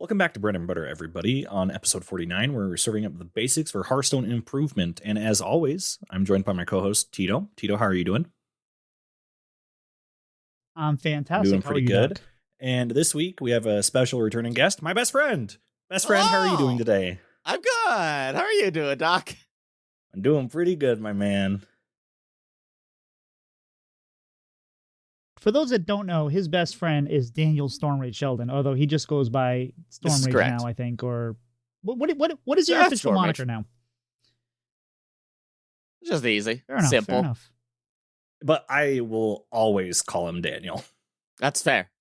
Welcome back to Bread and Butter, everybody. On episode 49, where we're serving up the basics for Hearthstone improvement. And as always, I'm joined by my co-host, Tito. Tito, how are you doing? I'm fantastic. Doing pretty good. Doc? And this week, we have a special returning guest, my best friend. Best friend, How are you doing today? I'm good. How are you doing, Doc? I'm doing pretty good, my man. For those that don't know, his best friend is Daniel Stormraige Sheldon, although he just goes by Stormraige now, I think. Or what is your official moniker now? Just easy. Fair enough, simple. Fair enough. But I will always call him Daniel. That's fair.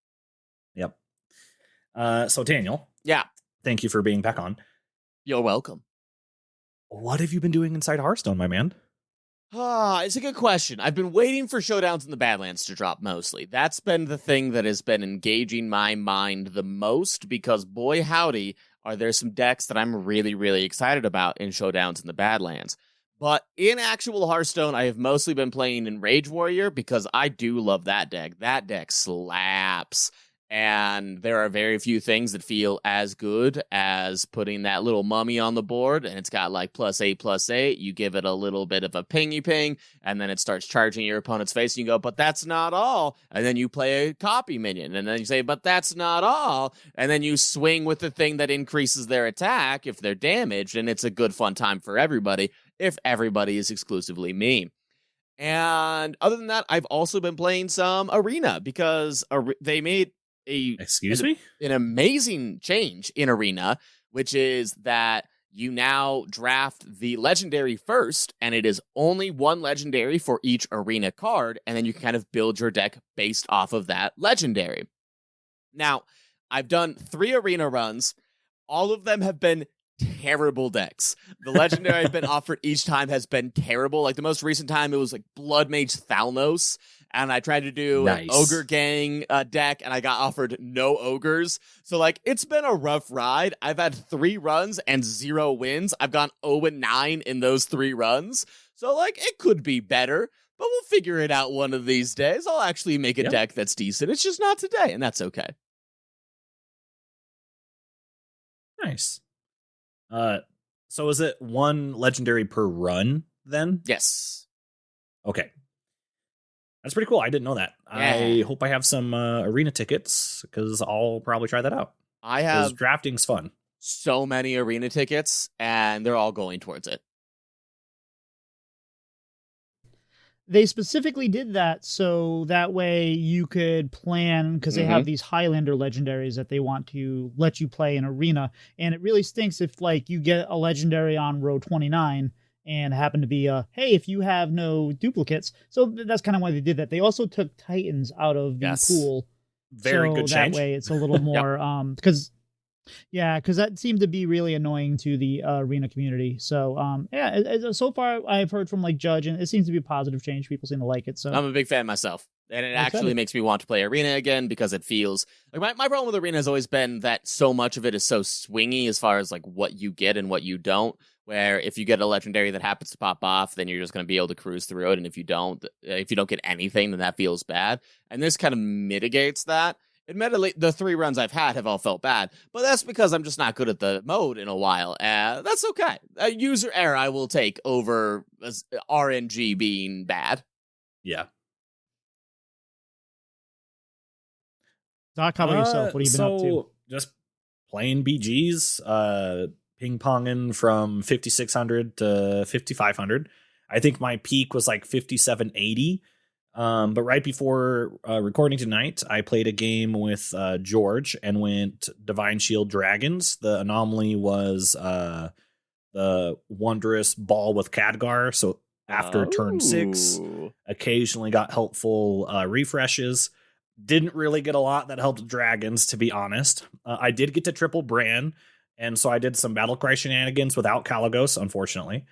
Yep. So Daniel. Yeah. Thank you for being back on. You're welcome. What have you been doing inside Hearthstone, my man? It's a good question. I've been waiting for Showdowns in the Badlands to drop mostly. That's been the thing that has been engaging my mind the most because, boy howdy, are there some decks that I'm really, really excited about in Showdowns in the Badlands. But in actual Hearthstone, I have mostly been playing in Rage Warrior because I do love that deck. That deck slaps. And there are very few things that feel as good as putting that little mummy on the board, and it's got like +8/+8. You give it a little bit of a pingy ping, and then it starts charging your opponent's face, and you go, but that's not all. And then you play a copy minion, and then you say, but that's not all. And then you swing with the thing that increases their attack if they're damaged, and it's a good fun time for everybody if everybody is exclusively me. And other than that, I've also been playing some Arena because they made an amazing change in Arena, which is that you now draft the legendary first, and it is only one legendary for each Arena card, and then you can kind of build your deck based off of that legendary. Now, I've done 3 Arena runs. All of them have been terrible decks. The legendary I've been offered each time has been terrible. Like the most recent time, it was like Blood Mage Thalnos, and I tried to do an Ogre Gang deck, and I got offered no Ogres. So, like, it's been a rough ride. I've had 3 runs and 0 wins. I've gone 0-9 in those 3 runs. So, like, it could be better, but we'll figure it out one of these days. I'll actually make a deck that's decent. It's just not today, and that's okay. Nice. So is it 1 legendary per run, then? Yes. Okay. That's pretty cool. I didn't know that. Yeah. I hope I have some Arena tickets, because I'll probably try that out. I have drafting's fun. So many Arena tickets, and they're all going towards it. They specifically did that so that way you could plan, because they have these Highlander legendaries that they want to let you play in Arena, and it really stinks if like you get a legendary on row 29 and happen to be hey, if you have no duplicates. So that's kind of why they did that. They also took Titans out of the pool. Very good change. That way it's a little more because that seemed to be really annoying to the Arena community. So so far I've heard from like Judge, and it seems to be a positive change. People seem to like it. So I'm a big fan myself. And it actually makes me want to play Arena again, because it feels like my problem with Arena has always been that so much of it is so swingy as far as like what you get and what you don't, where if you get a legendary that happens to pop off, then you're just going to be able to cruise through it. And if you don't get anything, then that feels bad. And this kind of mitigates that. Admittedly, the 3 runs I've had have all felt bad, but that's because I'm just not good at the mode in a while. That's okay. User error I will take over RNG being bad. Yeah. Doc, how about yourself? What have you been up to? Just playing BGs, ping-ponging from 5,600 to 5,500. I think my peak was like 5,780. But right before recording tonight, I played a game with George and went Divine Shield Dragons. The anomaly was the Wondrous Ball with Khadgar. So after turn 6, occasionally got helpful refreshes. Didn't really get a lot that helped dragons, to be honest. I did get to triple Bran, and so I did some Battlecry shenanigans without Kalagos, unfortunately.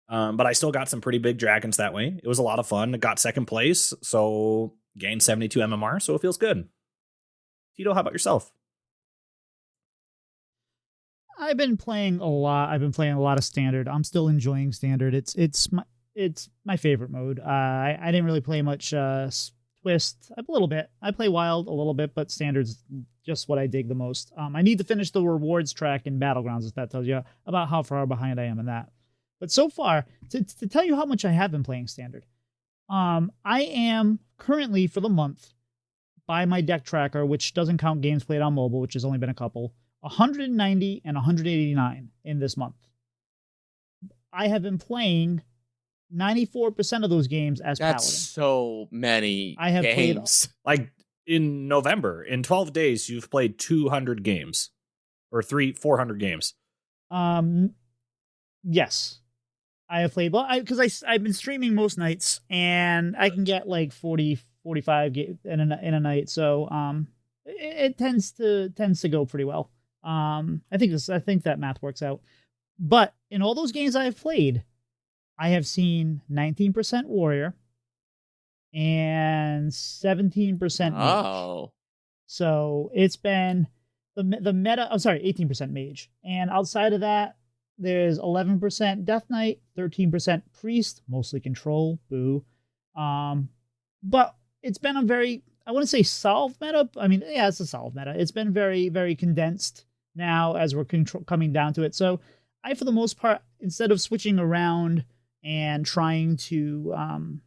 But I still got some pretty big dragons that way. It was a lot of fun. It got 2nd place, so gained 72 MMR, so it feels good. Tito, how about yourself? I've been playing a lot. I've been playing a lot of Standard. I'm still enjoying Standard. It's my favorite mode. I didn't really play much Twist a little bit. I play Wild a little bit, but Standard's just what I dig the most. I need to finish the rewards track in Battlegrounds, if that tells you about how far behind I am in that. But so far, to tell you how much I have been playing Standard, I am currently, for the month, by my deck tracker, which doesn't count games played on mobile, which has only been a couple, 190 and 189 in this month. I have been playing 94% of those games as That's Paladin. so many I have games. Like in November, in 12 days, you've played 200 games or 400 games. Yes, I have played, because I've been streaming most nights, and I can get like 40, 45 in a night. So it tends to go pretty well. I think that math works out. But in all those games I have played, I have seen 19% warrior and 17% mage. Oh. So it's been the meta. I'm sorry, 18% mage. And outside of that, there's 11% death knight, 13% priest, mostly control. Boo. But it's been a very, I want to say solved meta. I mean, yeah, it's a solved meta. It's been very, very condensed now as we're coming down to it. So I, for the most part, instead of switching around and trying to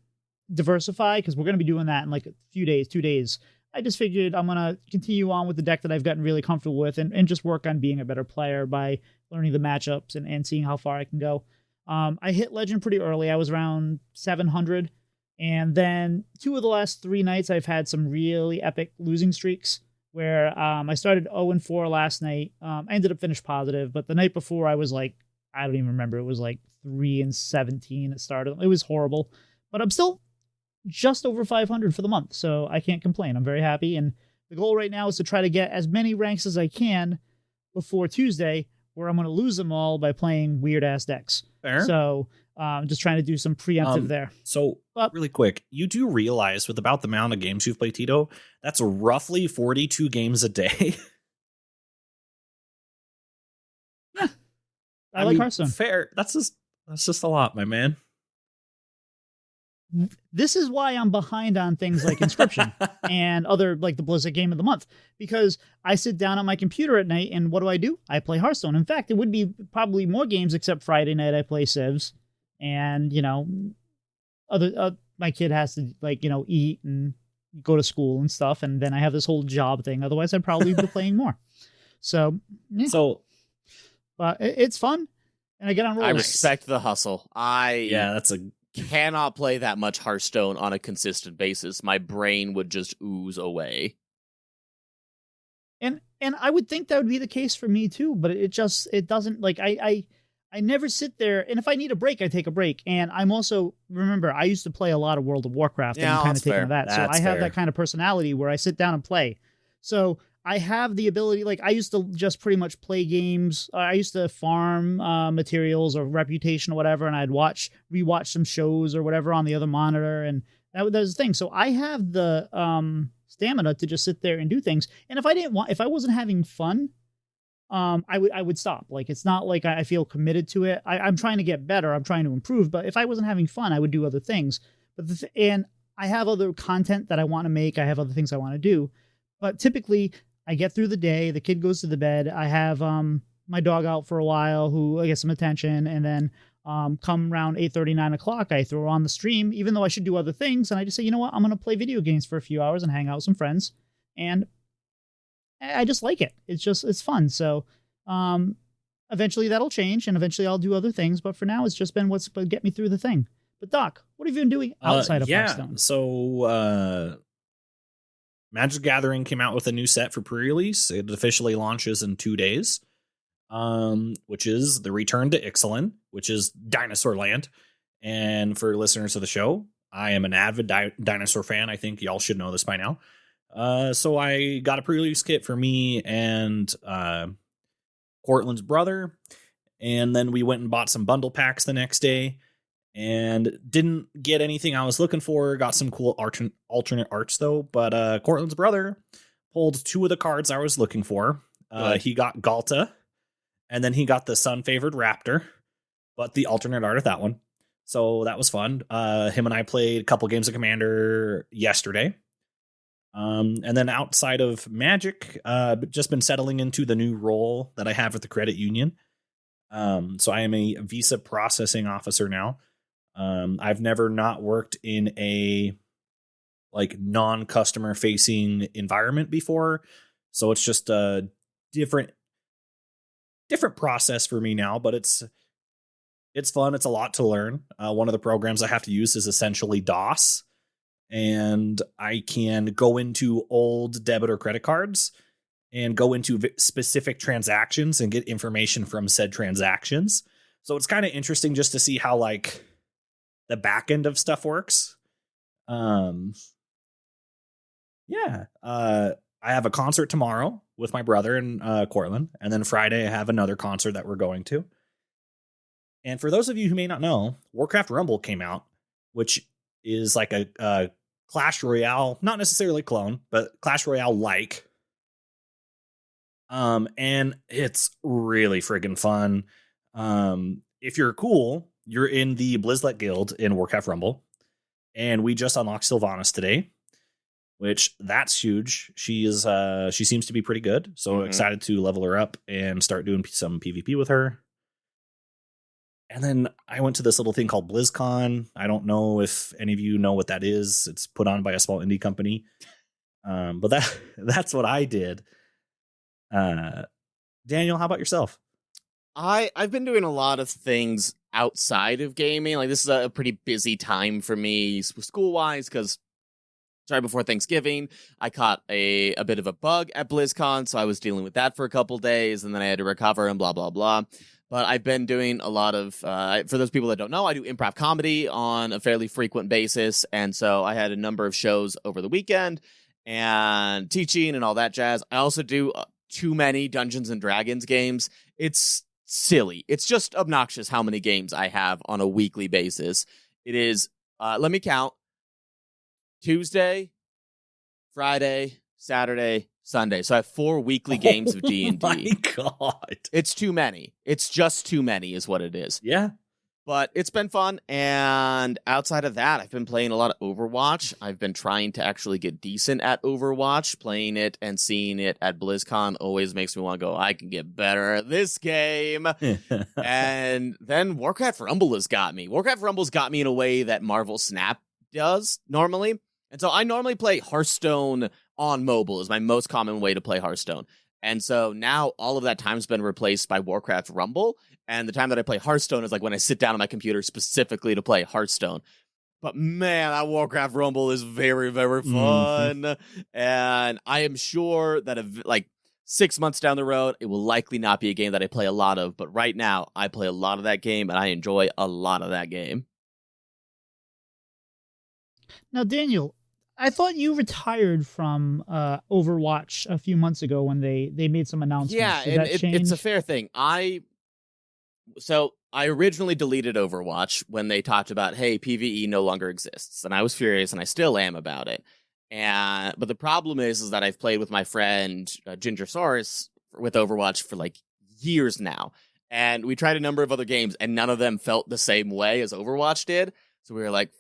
diversify, because we're going to be doing that in like a few days, 2 days, I just figured I'm going to continue on with the deck that I've gotten really comfortable with and just work on being a better player by learning the matchups and seeing how far I can go. I hit Legend pretty early. I was around 700. And then 2 of the last 3 nights, I've had some really epic losing streaks where I started 0-4 last night. I ended up finished positive, but the night before I was like, I don't even remember. It was like 3-17 it started. It was horrible, but I'm still just over 500 for the month, so I can't complain. I'm very happy, and the goal right now is to try to get as many ranks as I can before Tuesday, where I'm going to lose them all by playing weird-ass decks. Fair. So just trying to do some preemptive there. So, really quick, you do realize with about the amount of games you've played, Tito, that's roughly 42 games a day. Yeah. I like mean, Hearthstone. Fair. That's just a lot, my man. This is why I'm behind on things like Inscription and other, like the Blizzard Game of the Month, because I sit down on my computer at night and what do? I play Hearthstone. In fact, it would be probably more games, except Friday night I play Civs, and my kid has to eat and go to school and stuff, and then I have this whole job thing. Otherwise, I'd probably be playing more. So, yeah. But it's fun, and I get on rolls. I respect the hustle. That's a cannot play that much Hearthstone on a consistent basis. My brain would just ooze away. And I would think that would be the case for me too, but it doesn't. Like I never sit there, and if I need a break, I take a break. And I'm also, remember, I used to play a lot of World of Warcraft, and I'm kind of taking that. So I have that kind of personality where I sit down and play. So I have the ability, like I used to just pretty much play games. I used to farm materials or reputation or whatever, and I'd rewatch some shows or whatever on the other monitor, and that was the thing. So I have the stamina to just sit there and do things. And if I wasn't having fun, I would stop. Like, it's not like I feel committed to it. I'm trying to get better. I'm trying to improve. But if I wasn't having fun, I would do other things. And I have other content that I want to make. I have other things I want to do. But typically, I get through the day. The kid goes to the bed. I have my dog out for a while who I get some attention. And then come around 8:30, 9 o'clock, I throw on the stream, even though I should do other things. And I just say, you know what? I'm going to play video games for a few hours and hang out with some friends. And I just like it. It's fun. So eventually that'll change, and eventually I'll do other things. But for now, it's just been what's going to get me through the thing. But Doc, what have you been doing outside of Hearthstone? So Magic Gathering came out with a new set for pre-release. It officially launches in 2 days, which is the Return to Ixalan, which is Dinosaur Land. And for listeners of the show, I am an avid dinosaur fan. I think y'all should know this by now. So I got a pre-release kit for me and Cortland's brother, and then we went and bought some bundle packs the next day, and didn't get anything I was looking for. Got some cool alternate arts though, but Cortland's brother pulled 2 of the cards I was looking for. He got Galta, and then he got the sun-favored Raptor, but the alternate art of that one. So that was fun. Him and I played a couple games of Commander yesterday. And then outside of Magic, just been settling into the new role that I have at the credit union. So I am a visa processing officer now. I've never not worked in a like non-customer facing environment before. So it's just a different process for me now, but it's fun. It's a lot to learn. One of the programs I have to use is essentially DOS, and I can go into old debit or credit cards and go into specific transactions and get information from said transactions. So it's kind of interesting just to see how like the back end of stuff works. I have a concert tomorrow with my brother in Cortland, and then Friday I have another concert that we're going to. And for those of you who may not know, Warcraft Rumble came out, which is like a Clash Royale, not necessarily clone, but Clash Royale like. And it's really friggin' fun. If you're cool, you're in the Blizzlet Guild in Warcraft Rumble, and we just unlocked Sylvanas today, which that's huge. She seems to be pretty good, so excited to level her up and start doing some PvP with her. And then I went to this little thing called BlizzCon. I don't know if any of you know what that is. It's put on by a small indie company. But that's what I did. Daniel, how about yourself? I've been doing a lot of things outside of gaming. Like, this is a pretty busy time for me school-wise, because right before Thanksgiving, I caught a bit of a bug at BlizzCon, so I was dealing with that for a couple days, and then I had to recover and blah, blah, blah. But I've been doing a lot of, for those people that don't know, I do improv comedy on a fairly frequent basis, and so I had a number of shows over the weekend, and teaching and all that jazz. I also do too many Dungeons and Dragons games. It's silly. It's just obnoxious how many games I have on a weekly basis. It is, let me count, Tuesday, Friday, Saturday, Sunday. So I have 4 weekly games of D&D. Oh my God. It's too many. It's just too many is what it is. Yeah. But it's been fun. And outside of that, I've been playing a lot of Overwatch. I've been trying to actually get decent at Overwatch. Playing it and seeing it at BlizzCon always makes me want to go, I can get better at this game. And then Warcraft Rumble has got me. Warcraft Rumble's got me in a way that Marvel Snap does normally. And so I normally play Hearthstone on mobile is my most common way to play Hearthstone. And so now all of that time's been replaced by Warcraft Rumble. And the time that I play Hearthstone is like when I sit down on my computer specifically to play Hearthstone. But man, that Warcraft Rumble is very, very fun. Mm-hmm. And I am sure that like 6 months down the road, it will likely not be a game that I play a lot of. But right now, I play a lot of that game and I enjoy a lot of that game. Now, Daniel, I thought you retired from Overwatch a few months ago when they made some announcements. Yeah, and it's a fair thing. I originally deleted Overwatch when they talked about, hey, PvE no longer exists. And I was furious, and I still am about it. But the problem is that I've played with my friend Gingersaurus with Overwatch for like years now. And we tried a number of other games, and none of them felt the same way as Overwatch did. So we were like,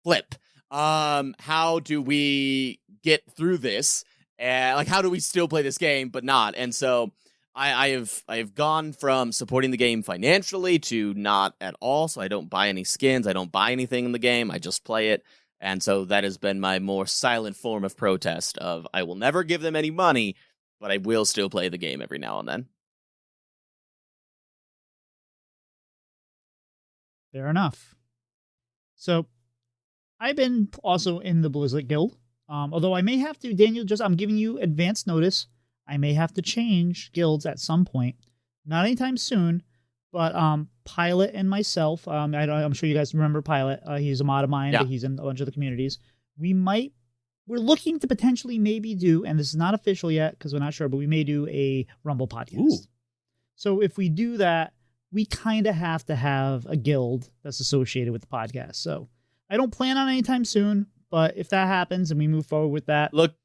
flip. How do we get through this? Like, how do we still play this game but not? And so I have gone from supporting the game financially to not at all. So I don't buy any skins. I don't buy anything in the game. I just play it. And so that has been my more silent form of protest of I will never give them any money, but I will still play the game every now and then. Fair enough. So I've been also in the Blizzlet Guild, although I may have to, Daniel, I'm giving you advance notice. I may have to change guilds at some point. Not anytime soon, but Pilot and myself, I'm sure you guys remember Pilot. He's a mod of mine, but he's in a bunch of the communities. We're looking to potentially maybe do, and this is not official yet because we're not sure, but we may do a Rumble podcast. Ooh. So if we do that, we kind of have to have a guild that's associated with the podcast. So I don't plan on anytime soon, but if that happens and we move forward with that. Look,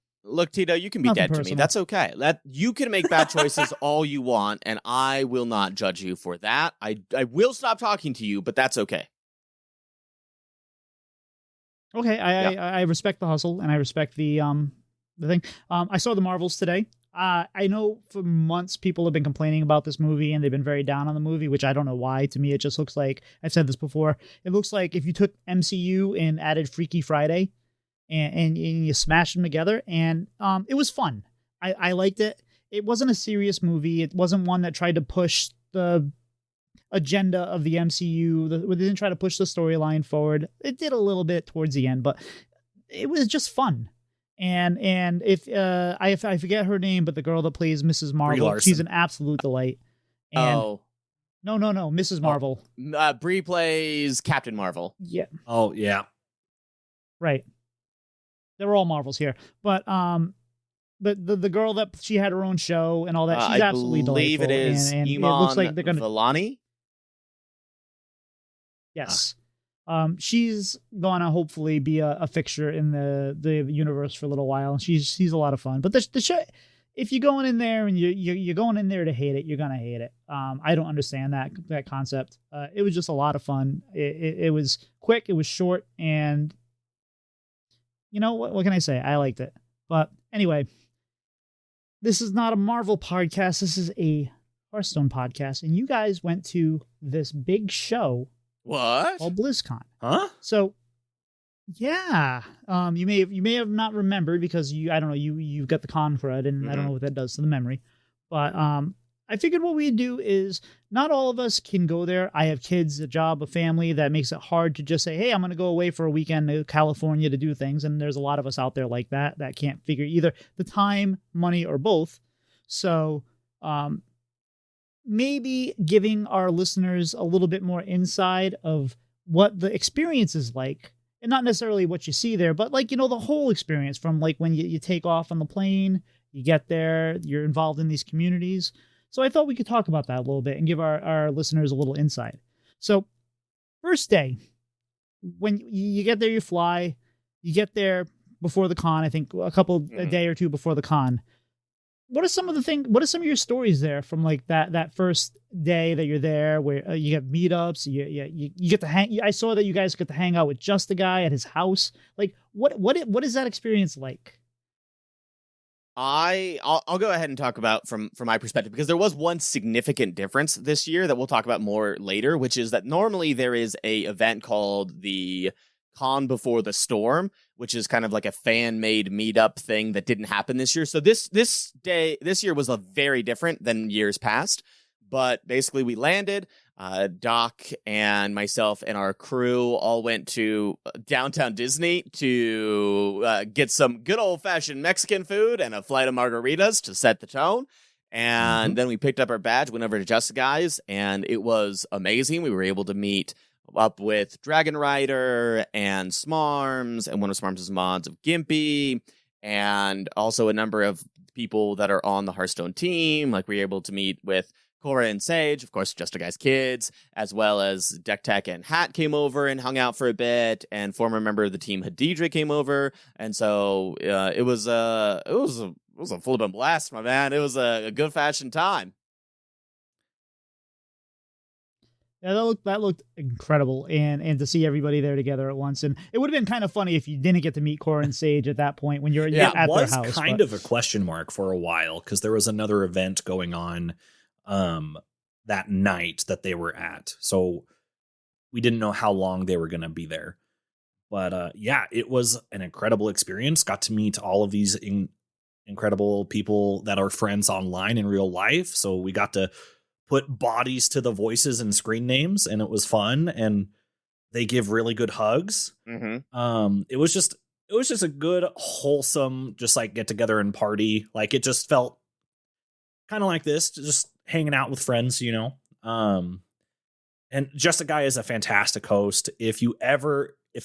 Tito, you can be dead personal to me. That's okay. You can make bad choices all you want, and I will not judge you for that. I will stop talking to you, but that's okay. Okay, I respect the hustle and I respect the thing. I saw the Marvels today. I know for months people have been complaining about this movie and they've been very down on the movie, which I don't know why. To me, it just looks like, I've said this before, it looks like if you took MCU and added Freaky Friday and you smashed them together, and it was fun. I liked it. It wasn't a serious movie. It wasn't one that tried to push the agenda of the MCU. They didn't try to push the storyline forward. It did a little bit towards the end, but it was just fun. And if I forget her name, but the girl that plays Mrs. Marvel, she's an absolute delight. And no, Mrs. Marvel. Brie plays Captain Marvel. Yeah. Oh yeah. Right. They're all Marvels here, but the girl that she had her own show and all that, she's absolutely delightful. I believe it is and Iman it looks like they're gonna Vellani. Yes. She's gonna hopefully be a fixture in the universe for a little while. She's a lot of fun. But the show, if you're going in there and you're going in there to hate it, you're gonna hate it. I don't understand that concept. It was just a lot of fun. It was quick, it was short, and you know what can I say? I liked it. But anyway, this is not a Marvel podcast. This is a Hearthstone podcast, and you guys went to this big show. What? Called BlizzCon. Huh? So, yeah, you may have not remembered because I don't know, you've got the con crud, and I don't know what that does to the memory. But I figured what we'd do is, not all of us can go there. I have kids, a job, a family that makes it hard to just say, hey, I'm going to go away for a weekend to California to do things. And there's a lot of us out there like that can't figure either the time, money, or both. So, maybe giving our listeners a little bit more insight of what the experience is like, and not necessarily what you see there, but like, the whole experience from like when you take off on the plane, you get there, you're involved in these communities. So I thought we could talk about that a little bit and give our listeners a little insight. So first day, when you get there, you fly, you get there before the con, I think a day or two before the con. What are some of your stories there from like that first day that you're there, where you get meetups, you get to hang? I saw that you guys get to hang out with Just a Guy at his house. Like, what is that experience like? I'll go ahead and talk about from my perspective, because there was one significant difference this year that we'll talk about more later, which is that normally there is a event called the Con Before the Storm, which is kind of like a fan-made meetup thing that didn't happen this year. So this year was a very different than years past. But basically, we landed. Doc and myself and our crew all went to downtown Disney to get some good old-fashioned Mexican food and a flight of margaritas to set the tone. And then we picked up our badge, went over to Just Guys, and it was amazing. We were able to meet up with Dragon Rider and Smarms, and one of Smarms' mods of Gimpy, and also a number of people that are on the Hearthstone team. Like, we were able to meet with Cora and Sage, of course, Just a Guy's kids, as well as Deck Tech and Hat came over and hung out for a bit, and former member of the team Hadidra came over, and so it was a full-blown blast, my man. It was a good fashion time. Yeah, that looked incredible, and to see everybody there together at once, and it would have been kind of funny if you didn't get to meet Cora and Sage at that point when you're at their house. It was kind of a question mark for a while, because there was another event going on that night that they were at, so we didn't know how long they were going to be there. But it was an incredible experience. Got to meet all of these incredible people that are friends online in real life, so we got to put bodies to the voices and screen names, and it was fun, and they give really good hugs. It was just a good, wholesome, just like get together and party. Like, it just felt kind of like this, just hanging out with friends, and Just a Guy is a fantastic host. If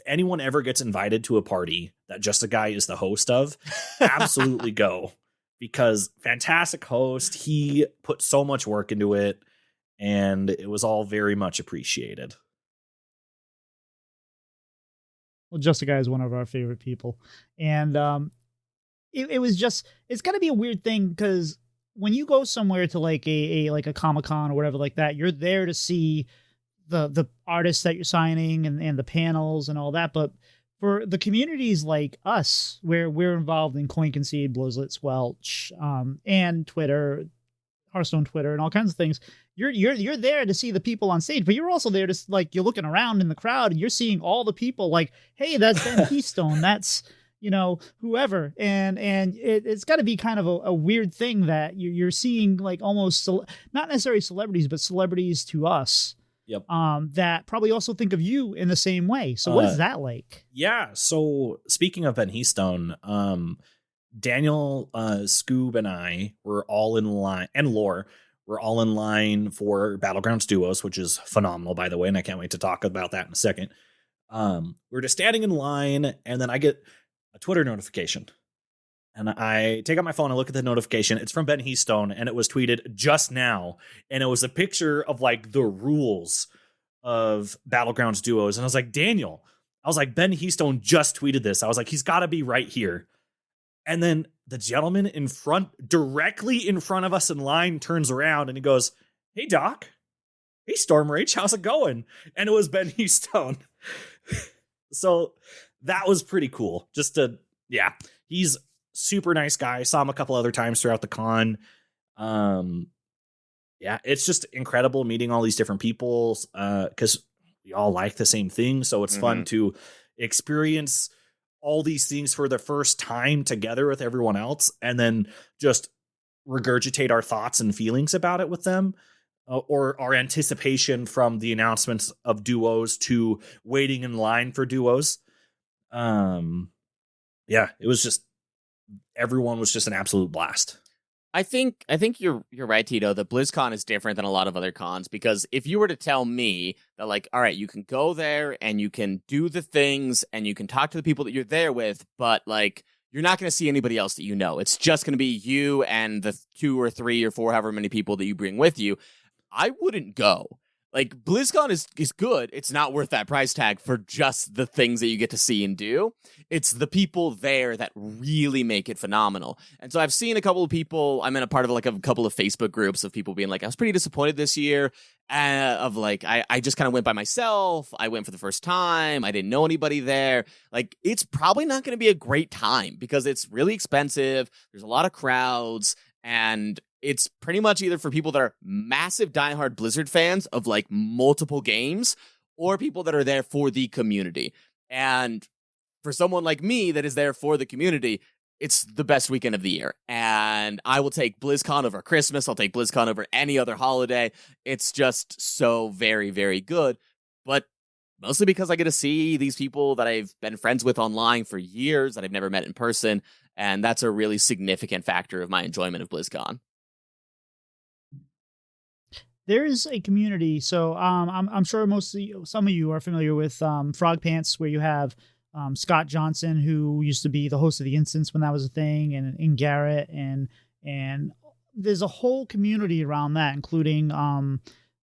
anyone ever gets invited to a party that Just a Guy is the host of, absolutely go. Because fantastic host, he put so much work into it, and it was all very much appreciated. Well, Just a Guy is one of our favorite people, and it was just, it's got to be a weird thing, because when you go somewhere to like a Comic-Con or whatever like that, you're there to see the artists that you're signing and the panels and all that, but for the communities like us, where we're involved in Coin Concede, Blizzlet, Squelch, and Twitter, Hearthstone Twitter, and all kinds of things. You're there to see the people on stage, but you're also there to, like, you're looking around in the crowd and you're seeing all the people, like, hey, that's Ben Keystone, that's, you know, whoever, and it's got to be kind of a weird thing that you're seeing, like, almost not necessarily celebrities, but celebrities to us. Yep. That probably also think of you in the same way. So what is that like? Yeah. So speaking of Ben Keystone, Daniel, Scoob, and I were all in line, and Lore, we're all in line for Battlegrounds Duos, which is phenomenal, by the way, and I can't wait to talk about that in a second. We're just standing in line, and then I get a Twitter notification. And I take out my phone and look at the notification. It's from Ben Keystone, and it was tweeted just now. And it was a picture of, like, the rules of Battlegrounds Duos. And I was like, Daniel, I was like, Ben Keystone just tweeted this. I was like, he's got to be right here. And then the gentleman in front, directly in front of us in line, turns around and he goes, hey, Doc. Hey, Stormraige, how's it going? And it was Ben Keystone. So that was pretty cool. He's super nice guy. Saw him a couple other times throughout the con. It's just incredible meeting all these different people because we all like the same thing. So it's fun to experience all these things for the first time together with everyone else, and then just regurgitate our thoughts and feelings about it with them, or our anticipation from the announcements of duos to waiting in line for duos. It was just, everyone was just an absolute blast. I think you're right, Tito, that BlizzCon is different than a lot of other cons, because if you were to tell me that, like, all right, you can go there and you can do the things and you can talk to the people that you're there with, but, like, you're not going to see anybody else that you know. It's just going to be you and the 2 or 3 or 4, however many people that you bring with you. I wouldn't go. Like, BlizzCon is good. It's not worth that price tag for just the things that you get to see and do. It's the people there that really make it phenomenal. And so I've seen a couple of people, I'm in a part of, like, a couple of Facebook groups of people being like, I was pretty disappointed this year. I just kind of went by myself. I went for the first time. I didn't know anybody there. Like, it's probably not going to be a great time because it's really expensive. There's a lot of crowds, and it's pretty much either for people that are massive diehard Blizzard fans of, like, multiple games, or people that are there for the community. And for someone like me that is there for the community, it's the best weekend of the year. And I will take BlizzCon over Christmas. I'll take BlizzCon over any other holiday. It's just so very, very good. But mostly because I get to see these people that I've been friends with online for years that I've never met in person. And that's a really significant factor of my enjoyment of BlizzCon. There is a community, so I'm sure some of you are familiar with Frog Pants, where you have Scott Johnson, who used to be the host of The Instance when that was a thing, and Garrett, and there's a whole community around that, including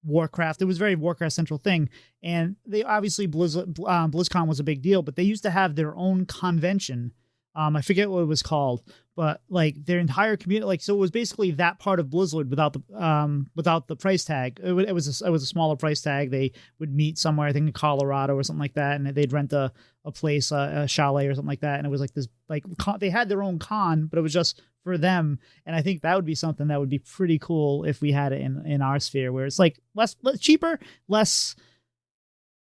Warcraft. It was a very Warcraft central thing, and they obviously BlizzCon was a big deal, but they used to have their own convention. I forget what it was called, but, like, their entire community, like, so it was basically that part of Blizzard without the price tag. It was a smaller price tag. They would meet somewhere, I think in Colorado or something like that, and they'd rent a place, a chalet or something like that, and it was like this, like, they had their own con, but it was just for them. And I think that would be something that would be pretty cool if we had it in our sphere, where it's like less cheaper, less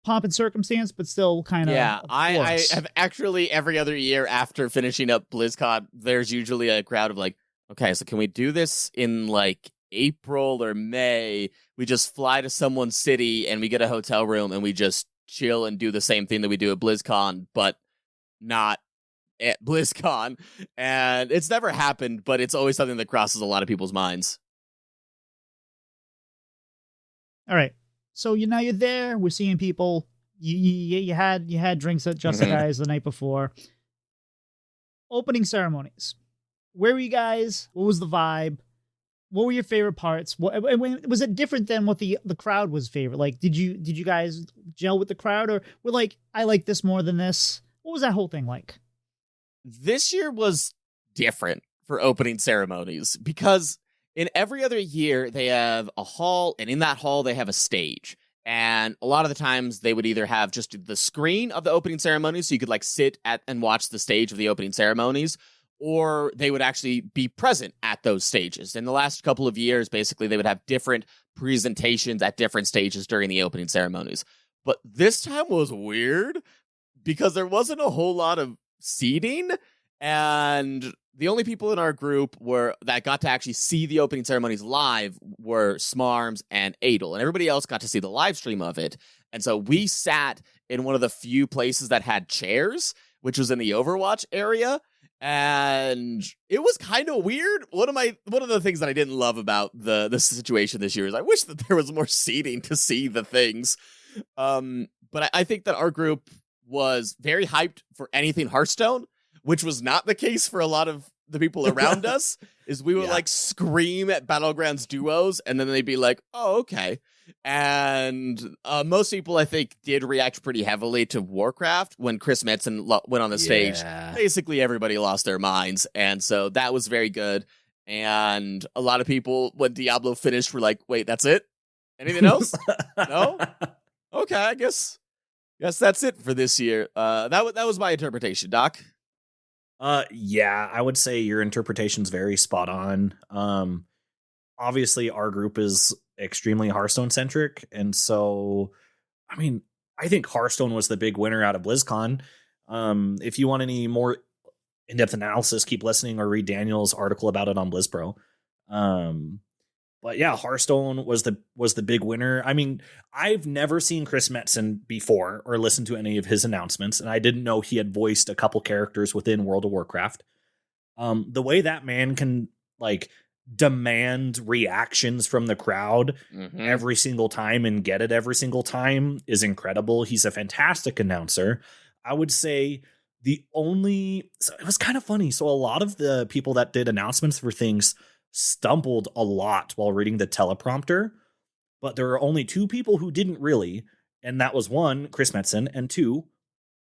pomp and circumstance, but still kind of. Yeah, I have actually every other year after finishing up BlizzCon, there's usually a crowd of like, okay, so can we do this in, like, April or May? We just fly to someone's city and we get a hotel room and we just chill and do the same thing that we do at BlizzCon, but not at BlizzCon. And it's never happened, but it's always something that crosses a lot of people's minds. All right. So now you're there. We're seeing people. You had drinks at Just the Guys the night before. Opening ceremonies. Where were you guys? What was the vibe? What were your favorite parts? Was it different than what the crowd was favorite? Like, did you guys gel with the crowd, or were like, I like this more than this? What was that whole thing like? This year was different for opening ceremonies because in every other year, they have a hall, and in that hall, they have a stage. And a lot of the times they would either have just the screen of the opening ceremonies, so you could like sit at and watch the stage of the opening ceremonies, or they would actually be present at those stages. In the last couple of years, basically, they would have different presentations at different stages during the opening ceremonies. But this time was weird because there wasn't a whole lot of seating, and the only people in our group that got to actually see the opening ceremonies live were Smarms and Adel, and everybody else got to see the live stream of it. And so we sat in one of the few places that had chairs, which was in the Overwatch area, and it was kind of weird. One of the things that I didn't love about the situation this year is I wish that there was more seating to see the things. But I think that our group was very hyped for anything Hearthstone, which was not the case for a lot of the people around us. Is we would like scream at Battlegrounds duos, and then they'd be like, "Oh, okay." And most people, I think, did react pretty heavily to Warcraft when Chris Metzen went on the stage. Basically, everybody lost their minds, and so that was very good. And a lot of people, when Diablo finished, were like, "Wait, that's it? Anything else? No? Okay, I guess that's it for this year." That was my interpretation, Doc. Yeah, I would say your interpretation's very spot on. Obviously our group is extremely Hearthstone centric, and so I mean, I think Hearthstone was the big winner out of BlizzCon. If you want any more in-depth analysis, keep listening or read Daniel's article about it on BlizzPro. But yeah, Hearthstone was the big winner. I mean, I've never seen Chris Metzen before or listened to any of his announcements, and I didn't know he had voiced a couple characters within World of Warcraft. The way that man can like demand reactions from the crowd every single time and get it every single time is incredible. He's a fantastic announcer. I would say so it was kind of funny. So a lot of the people that did announcements for things stumbled a lot while reading the teleprompter, but there are only two people who didn't really, and that was one, Chris Metzen, and two,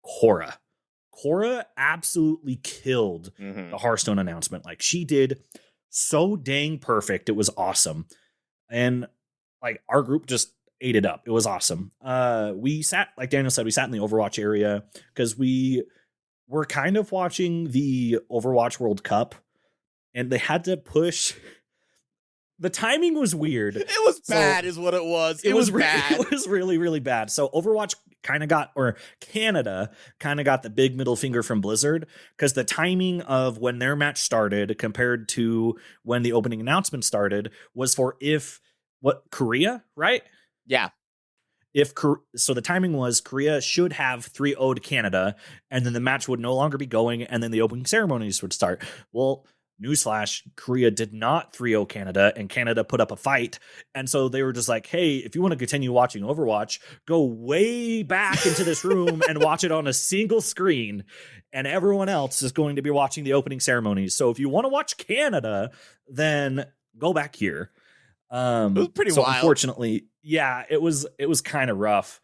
Cora. Cora absolutely killed the Hearthstone announcement. Like, she did so dang perfect. It was awesome. And like, our group just ate it up. It was awesome. We sat, like Daniel said, we sat in the Overwatch area because we were kind of watching the Overwatch World Cup, and they had to push. The timing was weird. It was bad is what it was. It was bad. It was really, really bad. So Overwatch Canada kind of got the big middle finger from Blizzard, because the timing of when their match started compared to when the opening announcement started was for Korea, right? Yeah. So the timing was Korea should have 3-0'd Canada, and then the match would no longer be going, and then the opening ceremonies would start. Well, newsflash, Korea did not 3-0 Canada, and Canada put up a fight. And so they were just like, hey, if you want to continue watching Overwatch, go way back into this room and watch it on a single screen. And everyone else is going to be watching the opening ceremonies. So if you want to watch Canada, then go back here. It was pretty wild. Unfortunately, yeah, it was kind of rough.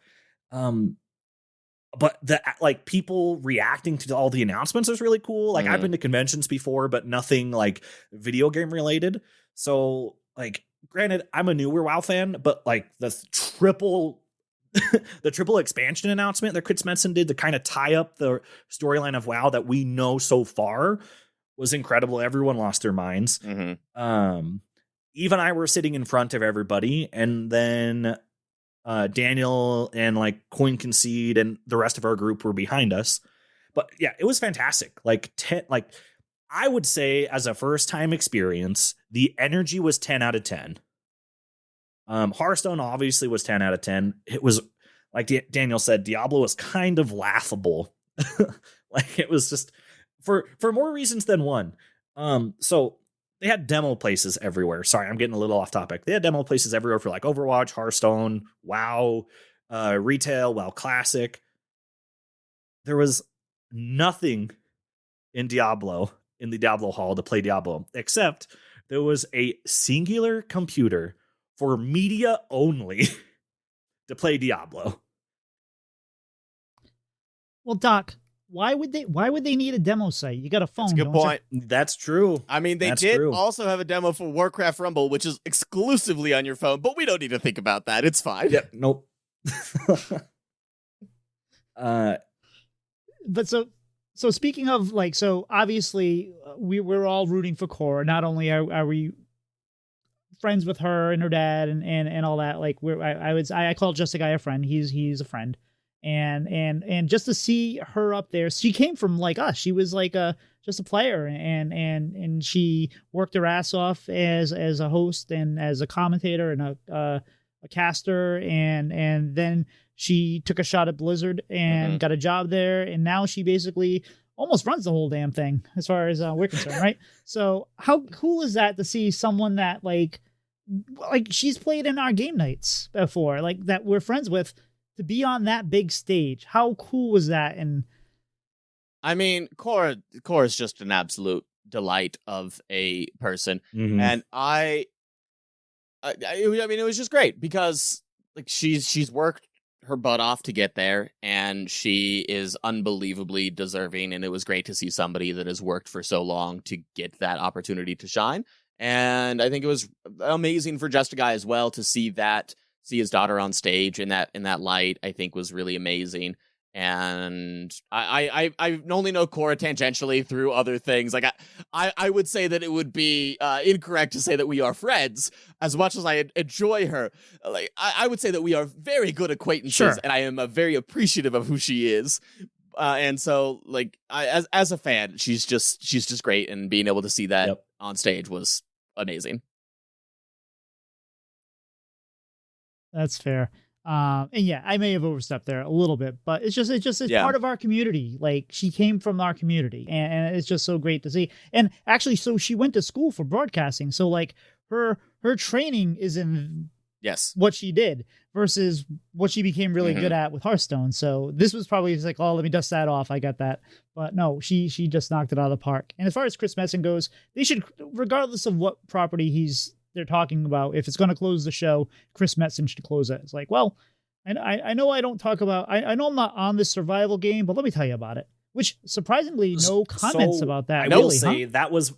But people reacting to all the announcements is really cool. Like, I've been to conventions before, but nothing like video game related. So like, granted, I'm a newer WoW fan, but like the triple expansion announcement that Chris Metzen did to kind of tie up the storyline of WoW that we know so far was incredible. Everyone lost their minds. Eve and I were sitting in front of everybody, and then Daniel and like Coin Concede and the rest of our group were behind us. But yeah, it was fantastic. I would say, as a first time experience, the energy was 10 out of 10. Hearthstone obviously was 10 out of 10. It was, like Daniel said, Diablo was kind of laughable. Like, it was just for more reasons than one. So they had demo places everywhere. Sorry, I'm getting a little off topic. They had demo places everywhere for like Overwatch, Hearthstone, WoW, retail, WoW Classic. There was nothing in the Diablo Hall to play Diablo, except there was a singular computer for media only to play Diablo. Well, Doc, why would they need a demo site? You got a phone. That's a good point. That's true. I mean, they did also have a demo for Warcraft Rumble, which is exclusively on your phone, but we don't need to think about that. It's fine. Yep. Nope. uh, But so speaking of like, so obviously we're all rooting for Cora. Not only are we friends with her and her dad and all that, like I call Just a Guy a friend. He's a friend. And just to see her up there, she came from like us. She was like just a player, and she worked her ass off as a host and as a commentator and a caster, and then she took a shot at Blizzard and got a job there, and now she basically almost runs the whole damn thing as far as we're concerned, right? So how cool is that to see someone that like she's played in our game nights before, like that we're friends with, to be on that big stage? How cool was that? And I mean, Cora's just an absolute delight of a person, and I mean, it was just great because like she's worked her butt off to get there, and she is unbelievably deserving. And it was great to see somebody that has worked for so long to get that opportunity to shine. And I think it was amazing for Just a Guy as well to see his daughter on stage in that light. I think was really amazing. And I only know Cora tangentially through other things. Like I would say that it would be incorrect to say that we are friends. As much as I enjoy her, like I would say that we are very good acquaintances, sure. And I am very appreciative of who she is. And so, like, as a fan, she's just great, and being able to see that on stage was amazing. That's fair. And yeah, I may have overstepped there a little bit, but it's part of our community. Like she came from our community, and it's just so great to see. And actually, so she went to school for broadcasting. So like her training is in what she did versus what she became really good at with Hearthstone. So this was probably just like, oh, let me dust that off. I got that. But no, she just knocked it out of the park. And as far as Chris Metzen goes, they should, regardless of what property they're talking about, if it's going to close the show, Chris Metzen should close it. It's like, well, I know I don't talk about, I know I'm not on this survival game, but let me tell you about it. Which surprisingly, no comments about that. I will say that was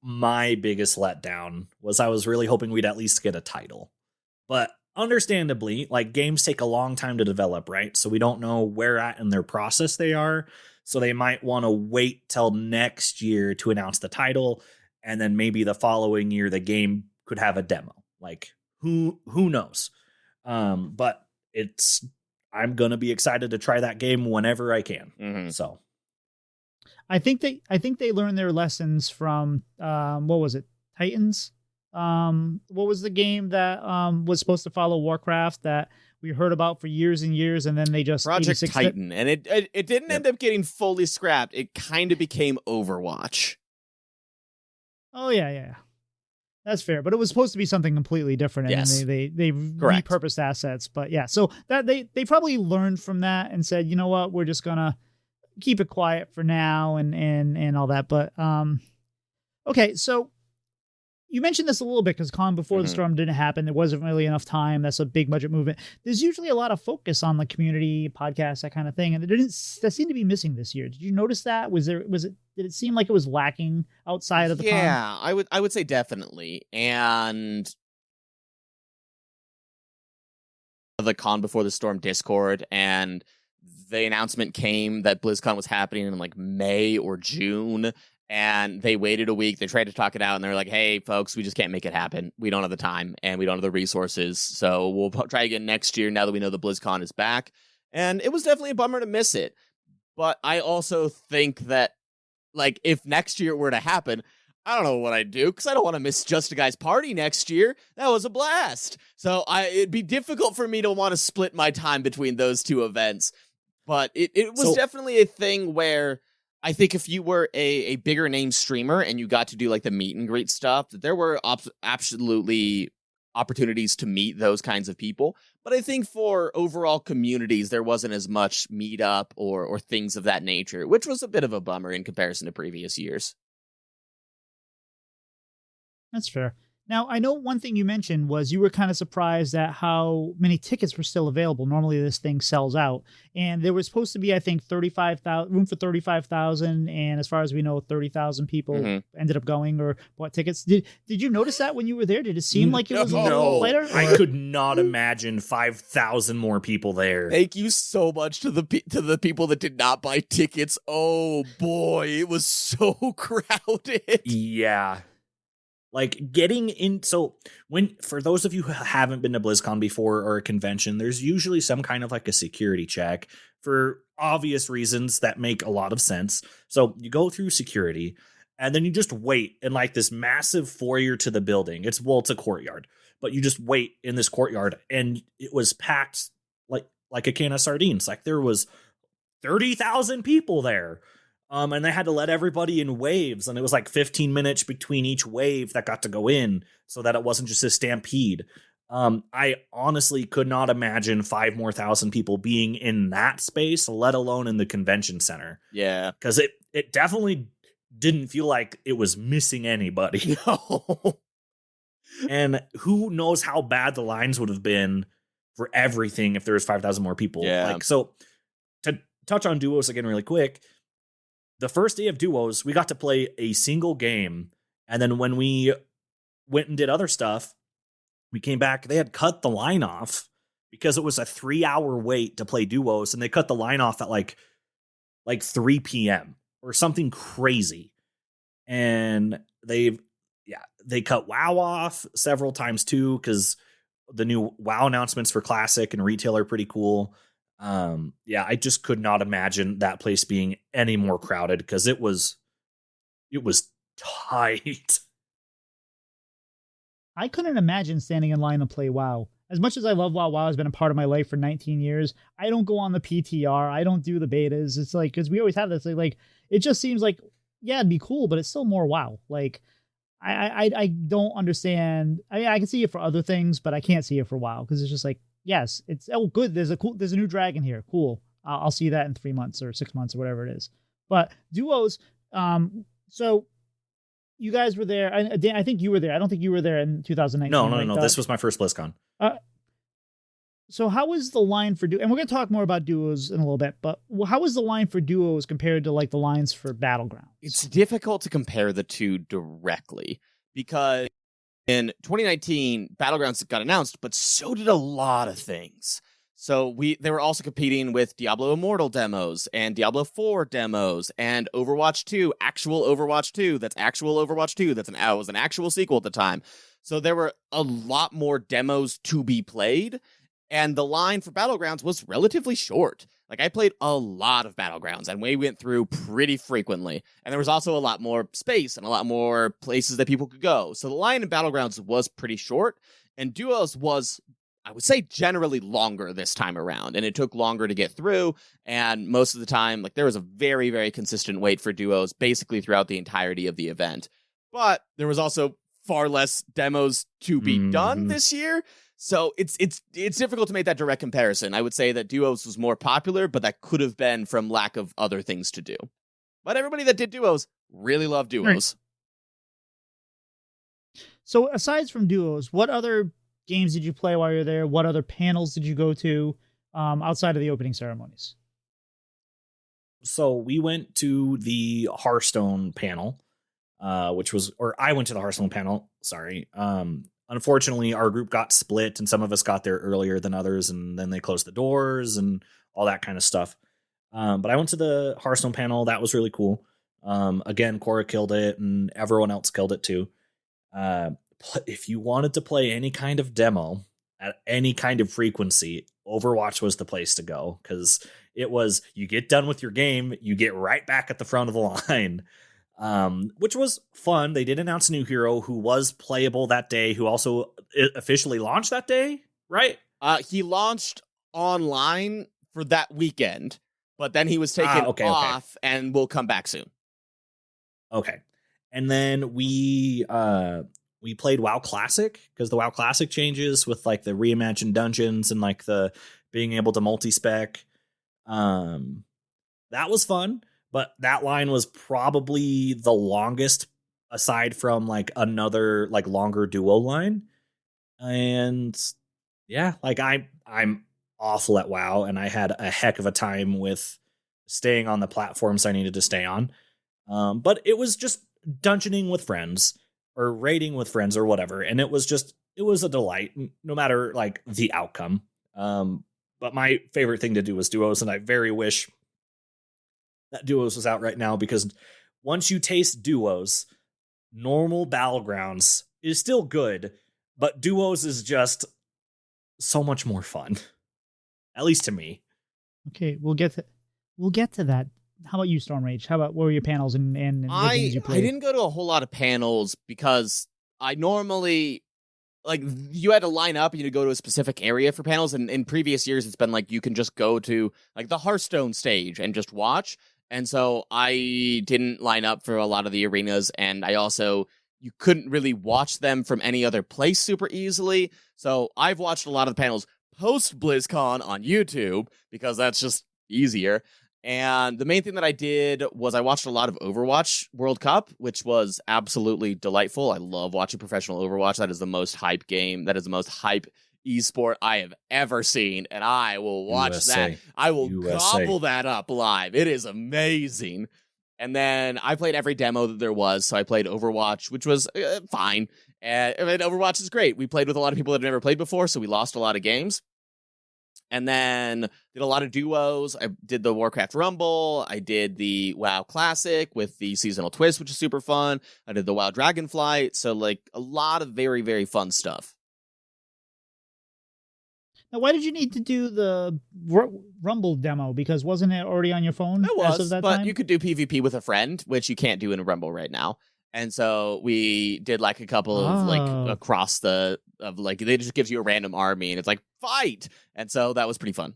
my biggest letdown. Was I was really hoping we'd at least get a title, but understandably, like games take a long time to develop, right? So we don't know where at in their process they are. So they might want to wait till next year to announce the title, and then maybe the following year the game could have a demo. Like who knows? But I'm gonna be excited to try that game whenever I can. So I think they learned their lessons from what was it? Titans? What was the game that was supposed to follow Warcraft that we heard about for years and years, and then they just Project Titan, and it didn't end up getting fully scrapped. It kind of became Overwatch. Oh yeah. That's fair, but it was supposed to be something completely different, and then they repurposed assets. But yeah, so that they probably learned from that and said, you know what, we're just gonna keep it quiet for now and all that. But okay, so you mentioned this a little bit because Con Before the Storm didn't happen. There wasn't really enough time. That's a big budget movement. There's usually a lot of focus on the community, podcasts, that kind of thing, and that seemed to be missing this year. Did you notice that? Did it seem like it was lacking outside of the con? Yeah, I would say definitely. And the Con Before the Storm Discord, and the announcement came that BlizzCon was happening in like May or June. And they waited a week. They tried to talk it out, and they're like, hey, folks, we just can't make it happen. We don't have the time, and we don't have the resources. So we'll try again next year now that we know the BlizzCon is back. And it was definitely a bummer to miss it. But I also think that, like, if next year were to happen, I don't know what I'd do, because I don't want to miss Just a Guy's party next year. That was a blast. So it'd be difficult for me to want to split my time between those two events. But it was definitely a thing where I think if you were a bigger name streamer and you got to do like the meet and greet stuff, that there were absolutely opportunities to meet those kinds of people. But I think for overall communities, there wasn't as much meetup or things of that nature, which was a bit of a bummer in comparison to previous years. That's fair. Now, I know one thing you mentioned was you were kind of surprised at how many tickets were still available. Normally, this thing sells out, and there was supposed to be, I think, 35,000 room for 35,000, and as far as we know, 30,000 people ended up going or bought tickets. Did you notice that when you were there? Did it seem like it was a little later? I could not imagine 5,000 more people there. Thank you so much to the people that did not buy tickets. Oh boy, it was so crowded. Yeah. Like getting in, so for those of you who haven't been to BlizzCon before or a convention, there's usually some kind of like a security check for obvious reasons that make a lot of sense. So you go through security and then you just wait in like this massive foyer to the building. It's a courtyard, but you just wait in this courtyard and it was packed like a can of sardines. Like there was 30,000 people there. And they had to let everybody in waves, and it was like 15 minutes between each wave that got to go in so that it wasn't just a stampede. I honestly could not imagine 5,000 more people being in that space, let alone in the convention center. Yeah. Because it definitely didn't feel like it was missing anybody. No. And who knows how bad the lines would have been for everything if there was 5,000 more people. Yeah. So to touch on duos again really quick, the first day of duos, we got to play a single game. And then when we went and did other stuff, we came back, they had cut the line off because it was a 3-hour wait to play duos. And they cut the line off at like 3 p.m. or something crazy. And they cut WoW off several times too, because the new WoW announcements for Classic and Retail are pretty cool. I just could not imagine that place being any more crowded because it was tight. I couldn't imagine standing in line to play WoW. As much as I love WoW, WoW has been a part of my life for 19 years. I don't go on the PTR. I don't do the betas. It's like, because we always have this, like, it just seems like, yeah, it'd be cool, but it's still more WoW. Like, I don't understand. I mean, I can see it for other things, but I can't see it for WoW because it's just like, yes, it's good. There's a new dragon here. Cool. I'll see that in 3 months or 6 months or whatever it is. But duos, so you guys were there. Dan, I think you were there. I don't think you were there in 2019. No. This was my first BlizzCon. So how was the line for duos? And we're going to talk more about duos in a little bit, but how was the line for duos compared to like the lines for Battlegrounds? It's difficult to compare the two directly because in 2019, Battlegrounds got announced, but so did a lot of things. So they were also competing with Diablo Immortal demos and Diablo 4 demos and Overwatch 2, actual Overwatch 2. That's actual Overwatch 2. Was an actual sequel at the time. So there were a lot more demos to be played. And the line for Battlegrounds was relatively short. Like, I played a lot of Battlegrounds, and we went through pretty frequently. And there was also a lot more space and a lot more places that people could go. So the line in Battlegrounds was pretty short, and Duos was, I would say, generally longer this time around. And it took longer to get through, and most of the time, like, there was a very, very consistent wait for Duos basically throughout the entirety of the event. But there was also far less demos to be done this year. So it's difficult to make that direct comparison. I would say that Duos was more popular, but that could have been from lack of other things to do. But everybody that did Duos really loved Duos. Right. So aside from Duos, what other games did you play while you were there? What other panels did you go to outside of the opening ceremonies? So we went to the Hearthstone panel, I went to the Hearthstone panel. Sorry. Unfortunately, our group got split and some of us got there earlier than others, and then they closed the doors and all that kind of stuff. But I went to the Hearthstone panel. That was really cool. Again, Cora killed it and everyone else killed it too. If you wanted to play any kind of demo at any kind of frequency, Overwatch was the place to go because it was, you get done with your game, you get right back at the front of the line. Which was fun. They did announce a new hero who was playable that day, who also officially launched that day, right? He launched online for that weekend, but then he was taken off and will come back soon. Okay. And then we played WoW Classic because the WoW Classic changes with like the reimagined dungeons and like the being able to multi-spec. That was fun. But that line was probably the longest aside from like another like longer duo line. And yeah, like I'm awful at WoW, and I had a heck of a time with staying on the platforms I needed to stay on. But it was just dungeoning with friends or raiding with friends or whatever, and it was a delight, no matter like the outcome. But my favorite thing to do was duos, and I very wish that duos was out right now, because once you taste duos, normal battlegrounds is still good, but duos is just so much more fun. At least to me. Okay, we'll get to that. How about you, Stormraige? What were your panels and the games you played? I didn't go to a whole lot of panels because I normally, like, you had to line up and you had to go to a specific area for panels, and in previous years it's been like you can just go to like the Hearthstone stage and just watch. And so I didn't line up for a lot of the arenas, and you couldn't really watch them from any other place super easily. So I've watched a lot of the panels post BlizzCon on YouTube because that's just easier. And the main thing that I did was I watched a lot of Overwatch World Cup, which was absolutely delightful. I love watching professional Overwatch. That is the most hype game. That is the most hype esport I have ever seen, and I will watch that. I will gobble that up live. It is amazing. And then I played every demo that there was. So I played Overwatch, which was fine. And Overwatch is great. We played with a lot of people that had never played before, so we lost a lot of games. And then did a lot of duos. I did the Warcraft Rumble. I did the WoW Classic with the seasonal twist, which is super fun. I did the WoW Dragonflight. So like a lot of very, very fun stuff. Now, why did you need to do the Rumble demo? Because wasn't it already on your phone? It was, as of that but time? you could do PvP with a friend, which you can't do in a Rumble right now. And so we did like a couple of like across they just gives you a random army and it's like fight. And so that was pretty fun.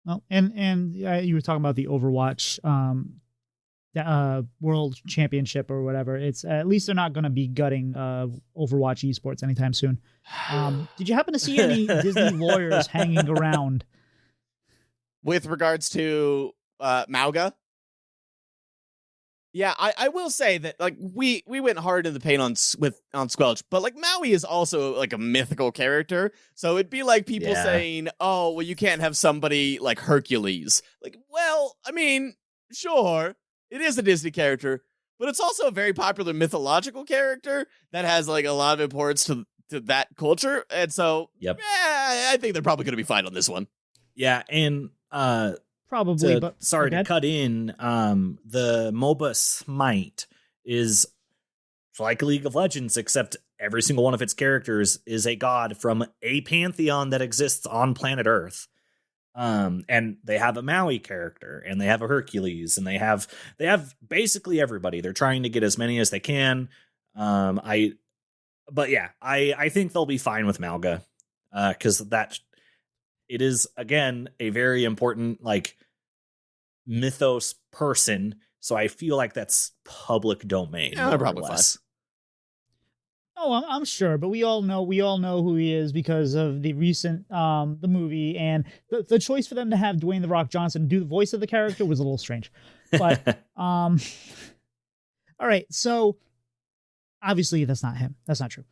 Well, and you were talking about the Overwatch World Championship or whatever. It's at least they're not going to be gutting Overwatch esports anytime soon. Did you happen to see any Disney lawyers hanging around with regards to Mauga? Yeah, I will say that like we went hard in the paint on Squelch, but like Maui is also like a mythical character, so it'd be like people saying, "Oh, well, you can't have somebody like Hercules." Like, well, I mean, sure, it is a Disney character, but it's also a very popular mythological character that has like a lot of importance to that culture, and so I think they're probably going to be fine on this one. Yeah, and probably, but sorry to cut in. The MOBA Smite is like League of Legends, except every single one of its characters is a god from a pantheon that exists on planet Earth. And they have a Maui character, and they have a Hercules, and they have basically everybody. They're trying to get as many as they can. I think they'll be fine with Malga, because that. It is, again, a very important, like, mythos person, so I feel like that's public domain. Yeah, probably less. Oh, I'm sure, but we all know who he is because of the recent the movie, and the choice for them to have Dwayne The Rock Johnson do the voice of the character was a little strange. But all right, so obviously that's not him. That's not true.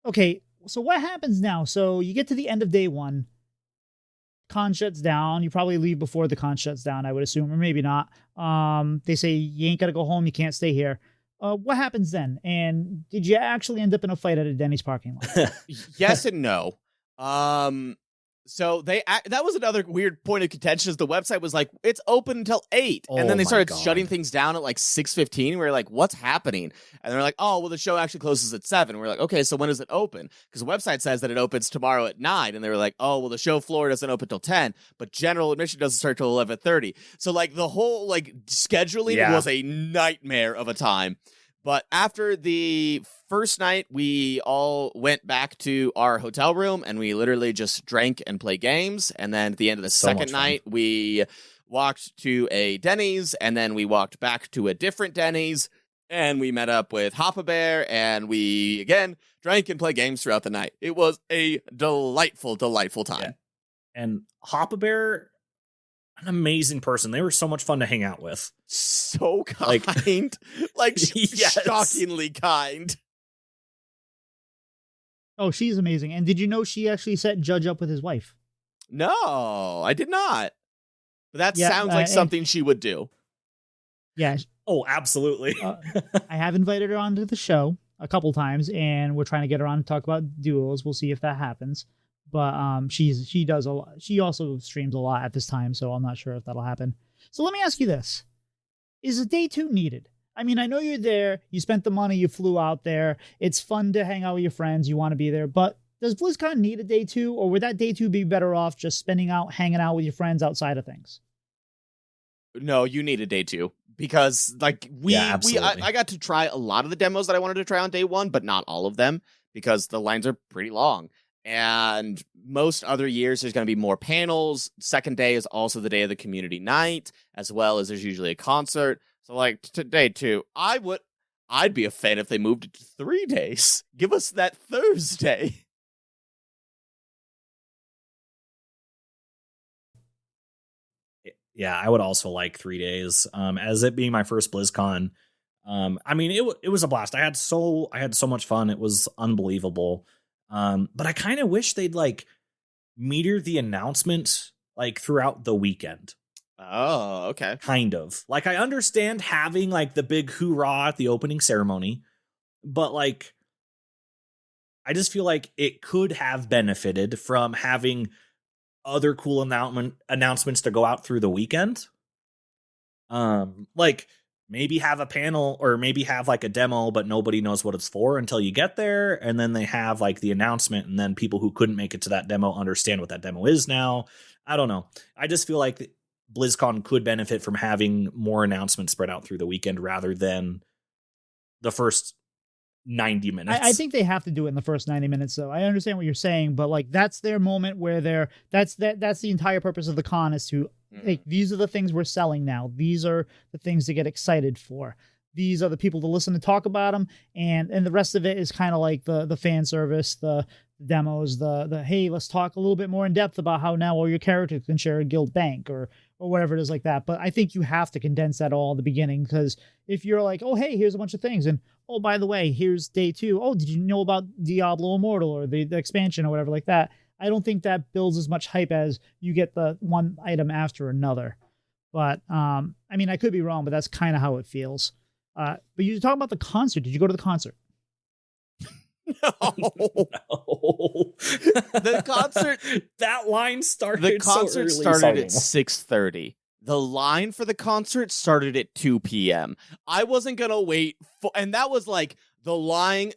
Okay. So what happens now? So you get to the end of day one. Con shuts down. You probably leave before the con shuts down, I would assume, or maybe not. They say you ain't got to go home. You can't stay here. What happens then? And did you actually end up in a fight at a Denny's parking lot? Yes and no. So that was another weird point of contention. Is the website was like, it's open until 8, and then they started shutting things down at like 6:15. We were like, what's happening? And they're like, oh, well, the show actually closes at 7. We're like, okay, so when does it open? Because the website says that it opens tomorrow at 9, and they were like, oh, well, the show floor doesn't open till 10, but general admission doesn't start till 11:30. So like the whole like scheduling was a nightmare of a time. But after the first night, we all went back to our hotel room and we literally just drank and play games. And then at the end of the second night, we walked to a Denny's, and then we walked back to a different Denny's, and we met up with Hoppa Bear, and we again drank and played games throughout the night. It was a delightful, delightful time. Yeah. And Hoppa Bear, an amazing person. They were so much fun to hang out with. So kind. Like Yes. shockingly kind. Oh, she's amazing. And did you know she actually set Judge up with his wife? No, I did not. But that Yeah, sounds like something she would do. Yeah. Oh, absolutely. I have invited her onto the show a couple times, and we're trying to get her on to talk about duels. We'll see if that happens. But she does a lot. She also streams a lot at this time, so I'm not sure if that'll happen. So let me ask you this. Is a day 2 needed? I mean, I know you're there. You spent the money. You flew out there. It's fun to hang out with your friends. You want to be there. But does BlizzCon need a day 2, or would that day 2 be better off just hanging out with your friends outside of things? No, you need a day 2 because like I got to try a lot of the demos that I wanted to try on day 1, but not all of them because the lines are pretty long. And most other years, there's going to be more panels. Second day is also the day of the community night, as well as there's usually a concert. So, like, to day 2, I'd be a fan if they moved it to 3 days. Give us that Thursday. Yeah, I would also like 3 days. As it being my first BlizzCon, I mean, it was a blast. I had so much fun. It was unbelievable. But I kind of wish they'd like meter the announcement like throughout the weekend. Oh, okay. Kind of. Like I understand having like the big hoorah at the opening ceremony, but like I just feel like it could have benefited from having other cool announcements to go out through the weekend. Like maybe have a panel or maybe have like a demo, but nobody knows what it's for until you get there. And then they have like the announcement, and then people who couldn't make it to that demo understand what that demo is now. I don't know. I just feel like BlizzCon could benefit from having more announcements spread out through the weekend rather than the first 90 minutes. I think they have to do it in the first 90 minutes, though. I understand what you're saying, but like that's their moment where that's the entire purpose of the con is to like, these are the things we're selling now. These are the things to get excited for. These are the people to listen to talk about them, and the rest of it is kind of like the fan service, the demos, the hey, let's talk a little bit more in depth about how now all your characters can share a guild bank or whatever it is like that. But I think you have to condense that all in the beginning, because if you're like, oh hey, here's a bunch of things, and oh by the way, here's day 2. Oh, did you know about Diablo Immortal or the expansion or whatever like that? I don't think that builds as much hype as you get the one item after another. But I mean, I could be wrong, but that's kind of how it feels. But you were talking about the concert. Did you go to the concert? No. The concert. That line started. The concert so started at 6:30. The line for the concert started at 2 p.m. I wasn't gonna wait for, and that was like the line.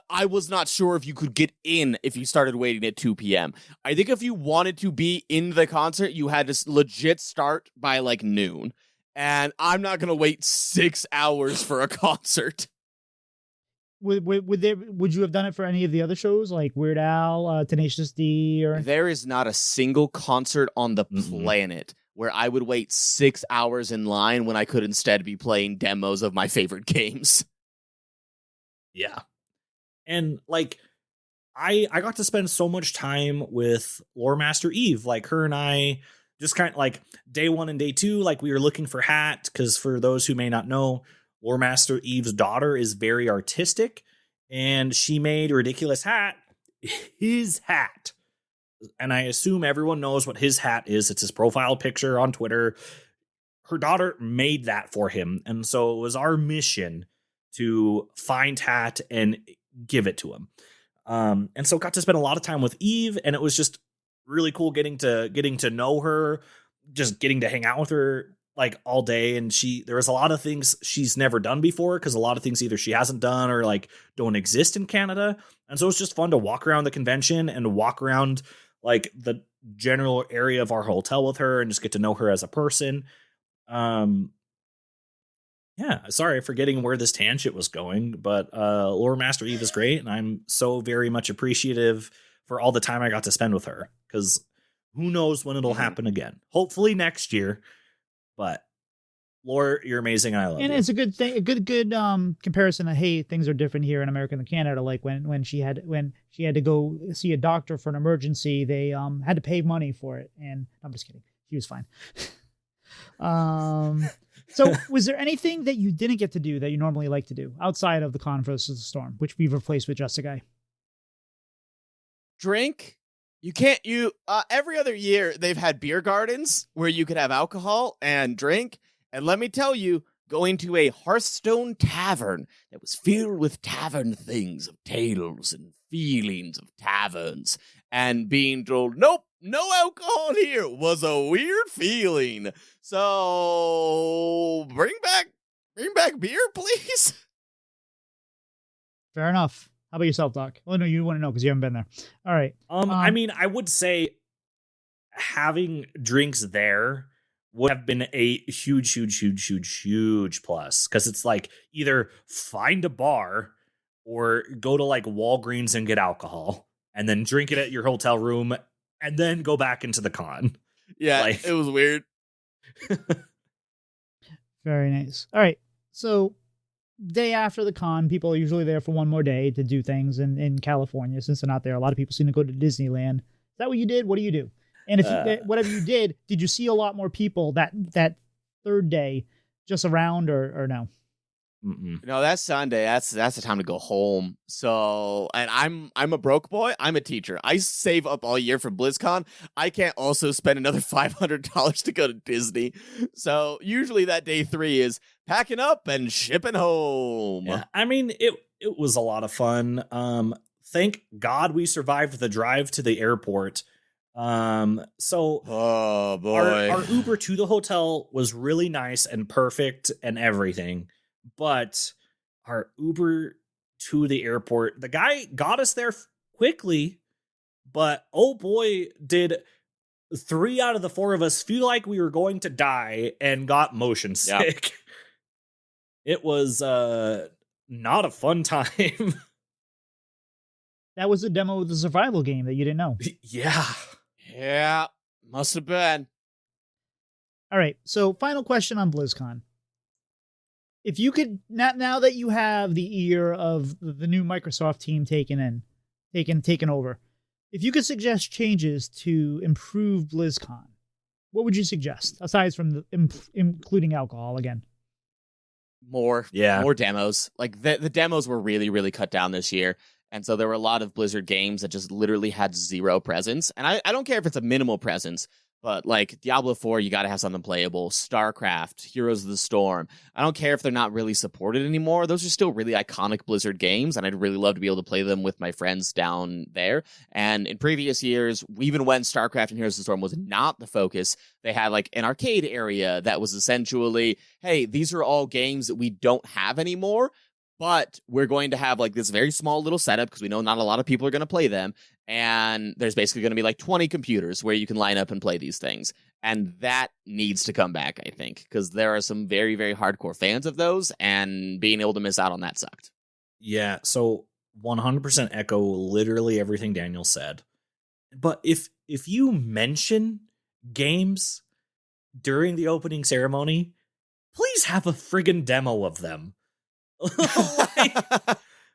I was not sure if you could get in if you started waiting at 2 p.m. I think if you wanted to be in the concert, you had to legit start by like noon. And I'm not gonna wait 6 hours for a concert. Would you have done it for any of the other shows like Weird Al, Tenacious D, or? There is not a single concert on the planet where I would wait 6 hours in line when I could instead be playing demos of my favorite games. Yeah. And like I got to spend so much time with Lore Master Eve. Like her and I just kind of like day 1 and day 2, like we were looking for hat, because for those who may not know, Lore Master Eve's daughter is very artistic, and she made a ridiculous hat, his hat. And I assume everyone knows what his hat is. It's his profile picture on Twitter. Her daughter made that for him. And so it was our mission to find hat and give it to him. And so got to spend a lot of time with Eve, and it was just really cool getting to know her, just getting to hang out with her like all day. And there was a lot of things she's never done before, because a lot of things either she hasn't done or like don't exist in Canada. And so it's just fun to walk around the convention and walk around like the general area of our hotel with her and just get to know her as a person. Yeah, sorry for getting where this tangent was going, but Lore Master Eve is great, and I'm so very much appreciative for all the time I got to spend with her, because who knows when it'll happen again. Hopefully next year, but Lore, you're amazing, and I love you. And it's a good thing, a good comparison that, hey, things are different here in America than Canada. Like when she had to go see a doctor for an emergency, they had to pay money for it. And I'm just kidding, she was fine. So was there anything that you didn't get to do that you normally like to do outside of the Con versus the Storm, which we've replaced with Just a Guy? Drink. Every other year they've had beer gardens where you could have alcohol and drink. And let me tell you, going to a Hearthstone tavern that was filled with tavern things of tales and feelings of taverns and being told, nope, no alcohol here was a weird feeling. So bring back beer, please. Fair enough. How about yourself, Doc? Oh, no, you want to know because you haven't been there. All right. I mean, I would say having drinks there would have been a huge plus, because it's like either find a bar or go to like Walgreens and get alcohol and then drink it at your hotel room and then go back into the con. Yeah, like, it was weird. Very nice. All right. So day after the con, people are usually there for one more day to do things in California. Since they're not there, a lot of people seem to go to Disneyland. Is that what you did? What do you do? And if whatever you did you see a lot more people that third day just around or no? Mm-mm. No, that's Sunday. That's the time to go home. So, and I'm a broke boy. I'm a teacher. I save up all year for BlizzCon. I can't also spend another $500 to go to Disney. So usually that day 3 is packing up and shipping home. Yeah, I mean, it was a lot of fun. Thank God we survived the drive to the airport. So oh boy, our Uber to the hotel was really nice and perfect and everything. But our Uber to the airport, the guy got us there quickly, but oh boy, did 3 out of the 4 of us feel like we were going to die and got motion sick. Yep. It was not a fun time. That was a demo of the survival game that you didn't know. Yeah, must have been. All right, so final question on BlizzCon. If you could, now that you have the ear of the new Microsoft team taken over, if you could suggest changes to improve BlizzCon, what would you suggest, aside from including alcohol again? More demos. Like the demos were really, really cut down this year. And so there were a lot of Blizzard games that just literally had 0 presence. And I don't care if it's a minimal presence, but like Diablo 4, you got to have something playable. StarCraft, Heroes of the Storm. I don't care if they're not really supported anymore. Those are still really iconic Blizzard games, and I'd really love to be able to play them with my friends down there. And in previous years, even when StarCraft and Heroes of the Storm was not the focus, they had like an arcade area that was essentially, hey, these are all games that we don't have anymore, but we're going to have like this very small little setup because we know not a lot of people are going to play them. And there's basically going to be like 20 computers where you can line up and play these things. And that needs to come back, I think, because there are some very, very hardcore fans of those, and being able to miss out on that sucked. Yeah, so 100% echo literally everything Daniel said. But if you mention games during the opening ceremony, please have a friggin' demo of them.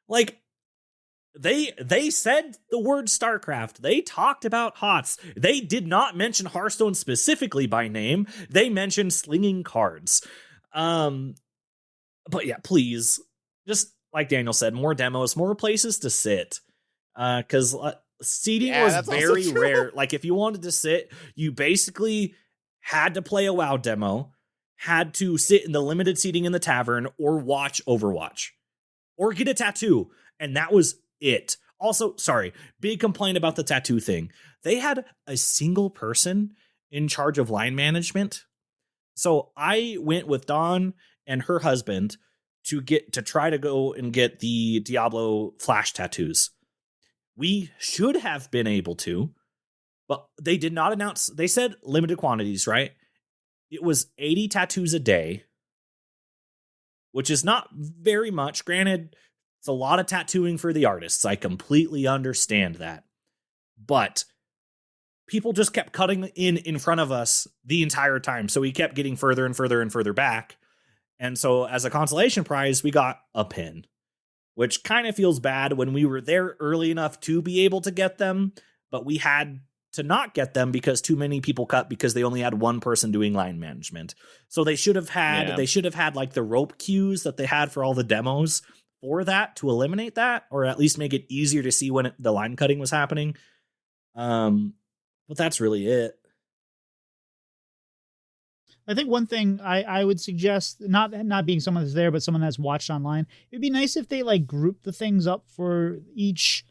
like they said the word StarCraft. They talked about HOTS. They did not mention Hearthstone specifically by name. They mentioned slinging cards. But yeah, please, just like Daniel said, more demos, more places to sit. Because seating was very rare. Like if you wanted to sit, you basically had to play a WoW demo, had to sit in the limited seating in the tavern, or watch Overwatch, or get a tattoo, and that was it. Also, sorry, big complaint about the tattoo thing. They had a single person in charge of line management. So I went with Dawn and her husband to try to go and get the Diablo flash tattoos. We should have been able to, but they did not announce. They said limited quantities, right? It was 80 tattoos a day, which is not very much. Granted, it's a lot of tattooing for the artists. I completely understand that. But people just kept cutting in front of us the entire time. So we kept getting further and further and further back. And so as a consolation prize, we got a pin, which kind of feels bad when we were there early enough to be able to get them, but we had to not get them because too many people cut because they only had one person doing line management. So they should have had like the rope queues that they had for all the demos for that to eliminate that, or at least make it easier to see when the line cutting was happening. But that's really it. I think one thing I would suggest, not being someone that's there, but someone that's watched online, it'd be nice if they like group the things up for each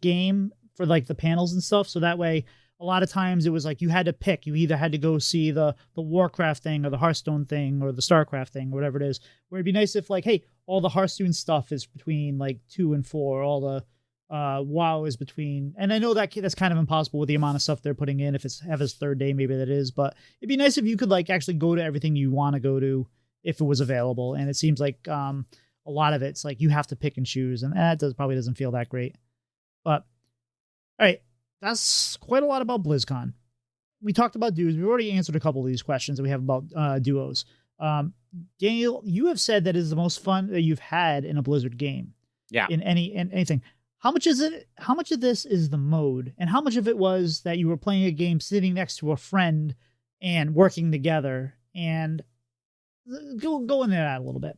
game for like the panels and stuff. So that way, a lot of times it was like you had to pick. You either had to go see the Warcraft thing or the Hearthstone thing or the Starcraft thing, or whatever it is. Where it'd be nice if like, hey, all the Hearthstone stuff is between like 2 and 4. All the WoW is between, and I know that's kind of impossible with the amount of stuff they're putting in. If it's Eva's third day, maybe that is, but it'd be nice if you could like actually go to everything you want to go to if it was available. And it seems like a lot of it's like you have to pick and choose, and that probably doesn't feel that great. But all right, that's quite a lot about BlizzCon. We talked about duos. We've already answered a couple of these questions that we have about duos. Daniel, you have said that is the most fun that you've had in a Blizzard game. Yeah. In anything. How much is it? How much of this is the mode, and how much of it was that you were playing a game sitting next to a friend and working together? And go into that a little bit.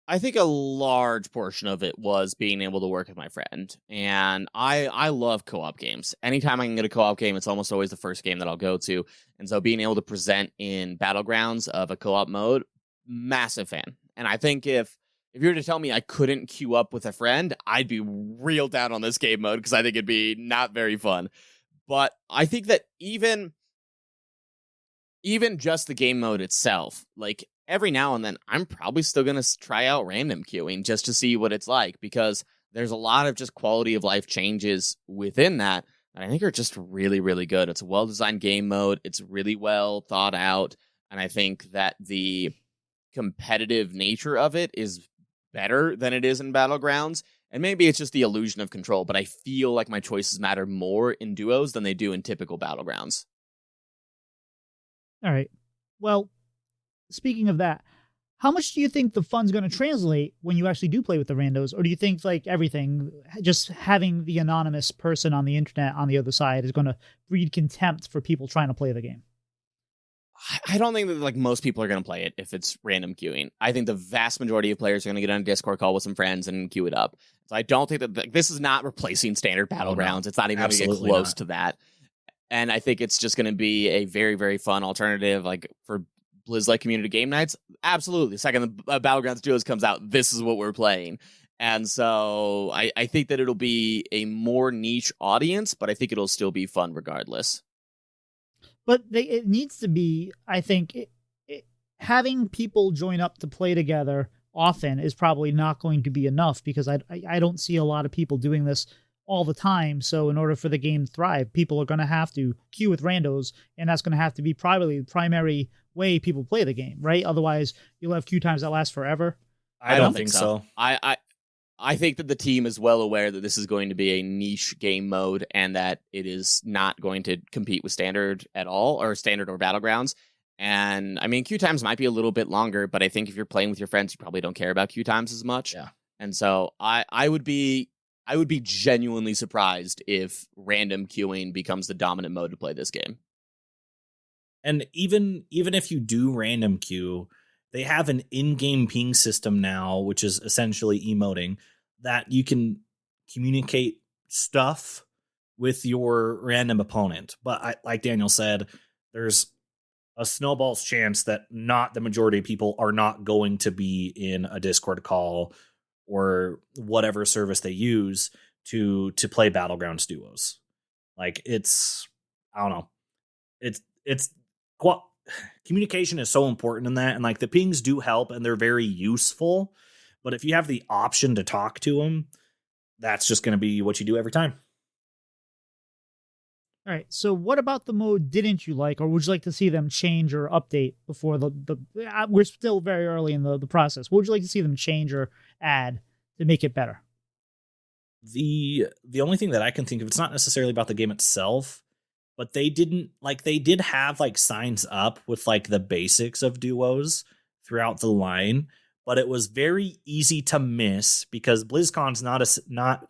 I think a large portion of it was being able to work with my friend, and I love co-op games. Anytime I can get a co-op game, it's almost always the first game that I'll go to, and so being able to present in Battlegrounds of a co-op mode, massive fan. And I think if you were to tell me I couldn't queue up with a friend, I'd be real down on this game mode because I think it'd be not very fun. But I think that even just the game mode itself, like every now and then, I'm probably still going to try out random queuing just to see what it's like, because there's a lot of just quality of life changes within that I think are just really, really good. It's a well-designed game mode. It's really well thought out. And I think that the competitive nature of it is better than it is in Battlegrounds, and maybe it's just the illusion of control, but I feel like my choices matter more in duos than they do in typical Battlegrounds. All right. Well, speaking of that, how much do you think the fun's going to translate when you actually do play with the randos? Or do you think like everything, just having the anonymous person on the internet on the other side is going to breed contempt for people trying to play the game? I don't think that like most people are going to play it if it's random queuing. I think the vast majority of players are going to get on a Discord call with some friends and queue it up. So I don't think that this is not replacing standard Battlegrounds. It's not even going to get close to that. And I think it's just going to be a very, very fun alternative, like for Blizz-like community game nights. Absolutely. The second the Battlegrounds Duos comes out, this is what we're playing. And so I think that it'll be a more niche audience, but I think it'll still be fun regardless. But it needs to be, I think, having people join up to play together often is probably not going to be enough, because I don't see a lot of people doing this all the time. So in order for the game to thrive, people are going to have to queue with randos, and that's going to have to be probably the primary way people play the game, right? Otherwise, you'll have queue times that last forever. I don't think so. I think that the team is well aware that this is going to be a niche game mode and that it is not going to compete with standard at all, or standard or Battlegrounds. And I mean, queue times might be a little bit longer, but I think if you're playing with your friends, you probably don't care about queue times as much. Yeah. And so I would be genuinely surprised if random queuing becomes the dominant mode to play this game. And even if you do random queue, they have an in-game ping system now, which is essentially emoting, that you can communicate stuff with your random opponent. But like Daniel said, there's a snowball's chance that not the majority of people are not going to be in a Discord call or whatever service they use to play Battlegrounds duos. Like I don't know. Communication is so important in that, and like the pings do help and they're very useful, but if you have the option to talk to them, that's just going to be what you do every time. All right. So what about the mode didn't you like, or would you like to see them change or update before we're still very early in the process. What would you like to see them change or add to make it better? The only thing that I can think of, it's not necessarily about the game itself, but they did have like signs up with like the basics of duos throughout the line, but it was very easy to miss because BlizzCon's not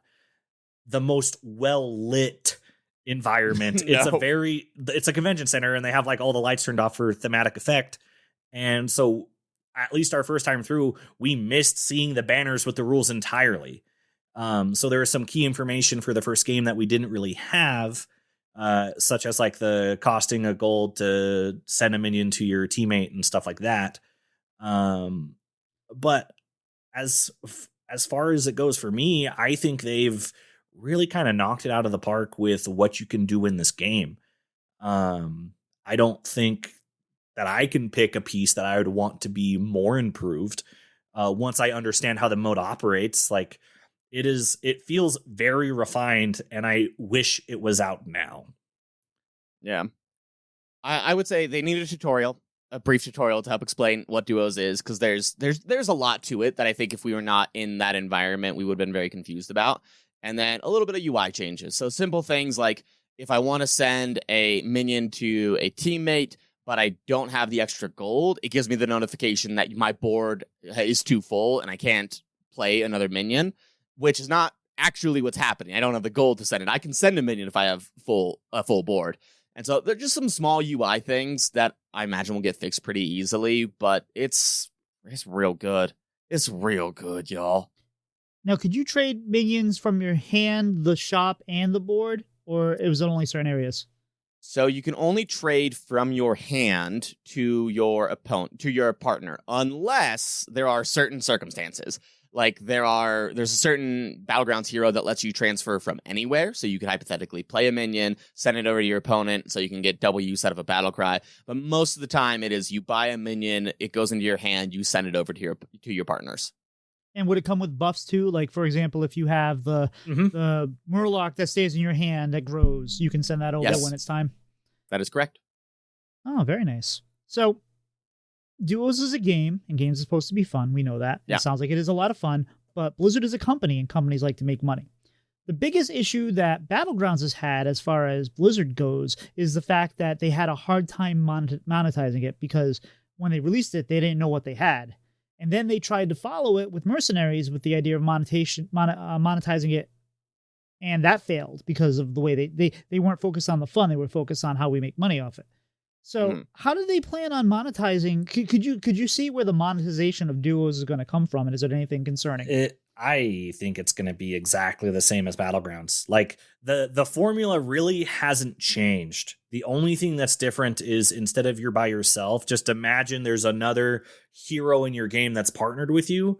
the most well lit environment. It's a convention center, and they have like all the lights turned off for thematic effect. And so at least our first time through, we missed seeing the banners with the rules entirely. So there is some key information for the first game that we didn't really have, such as like the costing a gold to send a minion to your teammate and stuff like that. But as far as it goes for me, I think they've really kind of knocked it out of the park with what you can do in this game. I don't think that I can pick a piece that I would want to be more improved. Once I understand how the mode operates, like it feels very refined, and I wish it was out now. Yeah. I would say they need a brief tutorial to help explain what Duos is, because there's a lot to it that I think if we were not in that environment, we would have been very confused about. And then a little bit of UI changes. So simple things like if I want to send a minion to a teammate, but I don't have the extra gold, it gives me the notification that my board is too full and I can't play another minion, which is not actually what's happening. I don't have the gold to send it. I can send a minion if I have a full board. And so they're just some small UI things that I imagine will get fixed pretty easily, but it's real good. It's real good, y'all. Now, could you trade minions from your hand, the shop, and the board? Or it was only certain areas? So you can only trade from your hand to your opponent, to your partner, unless there are certain circumstances. Like there's a certain Battlegrounds hero that lets you transfer from anywhere. So you could hypothetically play a minion, send it over to your opponent so you can get double use out of a battle cry. But most of the time it is you buy a minion, it goes into your hand, you send it over to your partners. And would it come with buffs too? Like, for example, if you have the Murloc that stays in your hand that grows, you can send that over when it's time? That is correct. Oh, very nice. So, Duos is a game, and games are supposed to be fun. We know that. Yeah. It sounds like it is a lot of fun, but Blizzard is a company, and companies like to make money. The biggest issue that Battlegrounds has had as far as Blizzard goes is the fact that they had a hard time monetizing it, because when they released it, they didn't know what they had. And then they tried to follow it with Mercenaries with the idea of monetizing it. And that failed because of the way they weren't focused on the fun. They were focused on how we make money off it. So how do they plan on monetizing? Could you see where the monetization of Duos is going to come from? And is there anything concerning? I think it's going to be exactly the same as Battlegrounds. Like the formula really hasn't changed. The only thing that's different is instead of you're by yourself, just imagine there's another hero in your game that's partnered with you.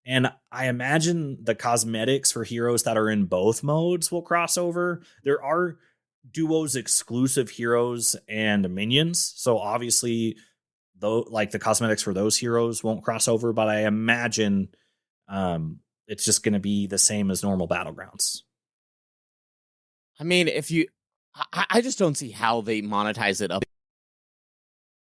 And I imagine the cosmetics for heroes that are in both modes will cross over. There are Duos exclusive heroes and minions. So obviously, though, like the cosmetics for those heroes won't cross over, but I imagine it's just going to be the same as normal Battlegrounds. I mean, I just don't see how they monetize it up.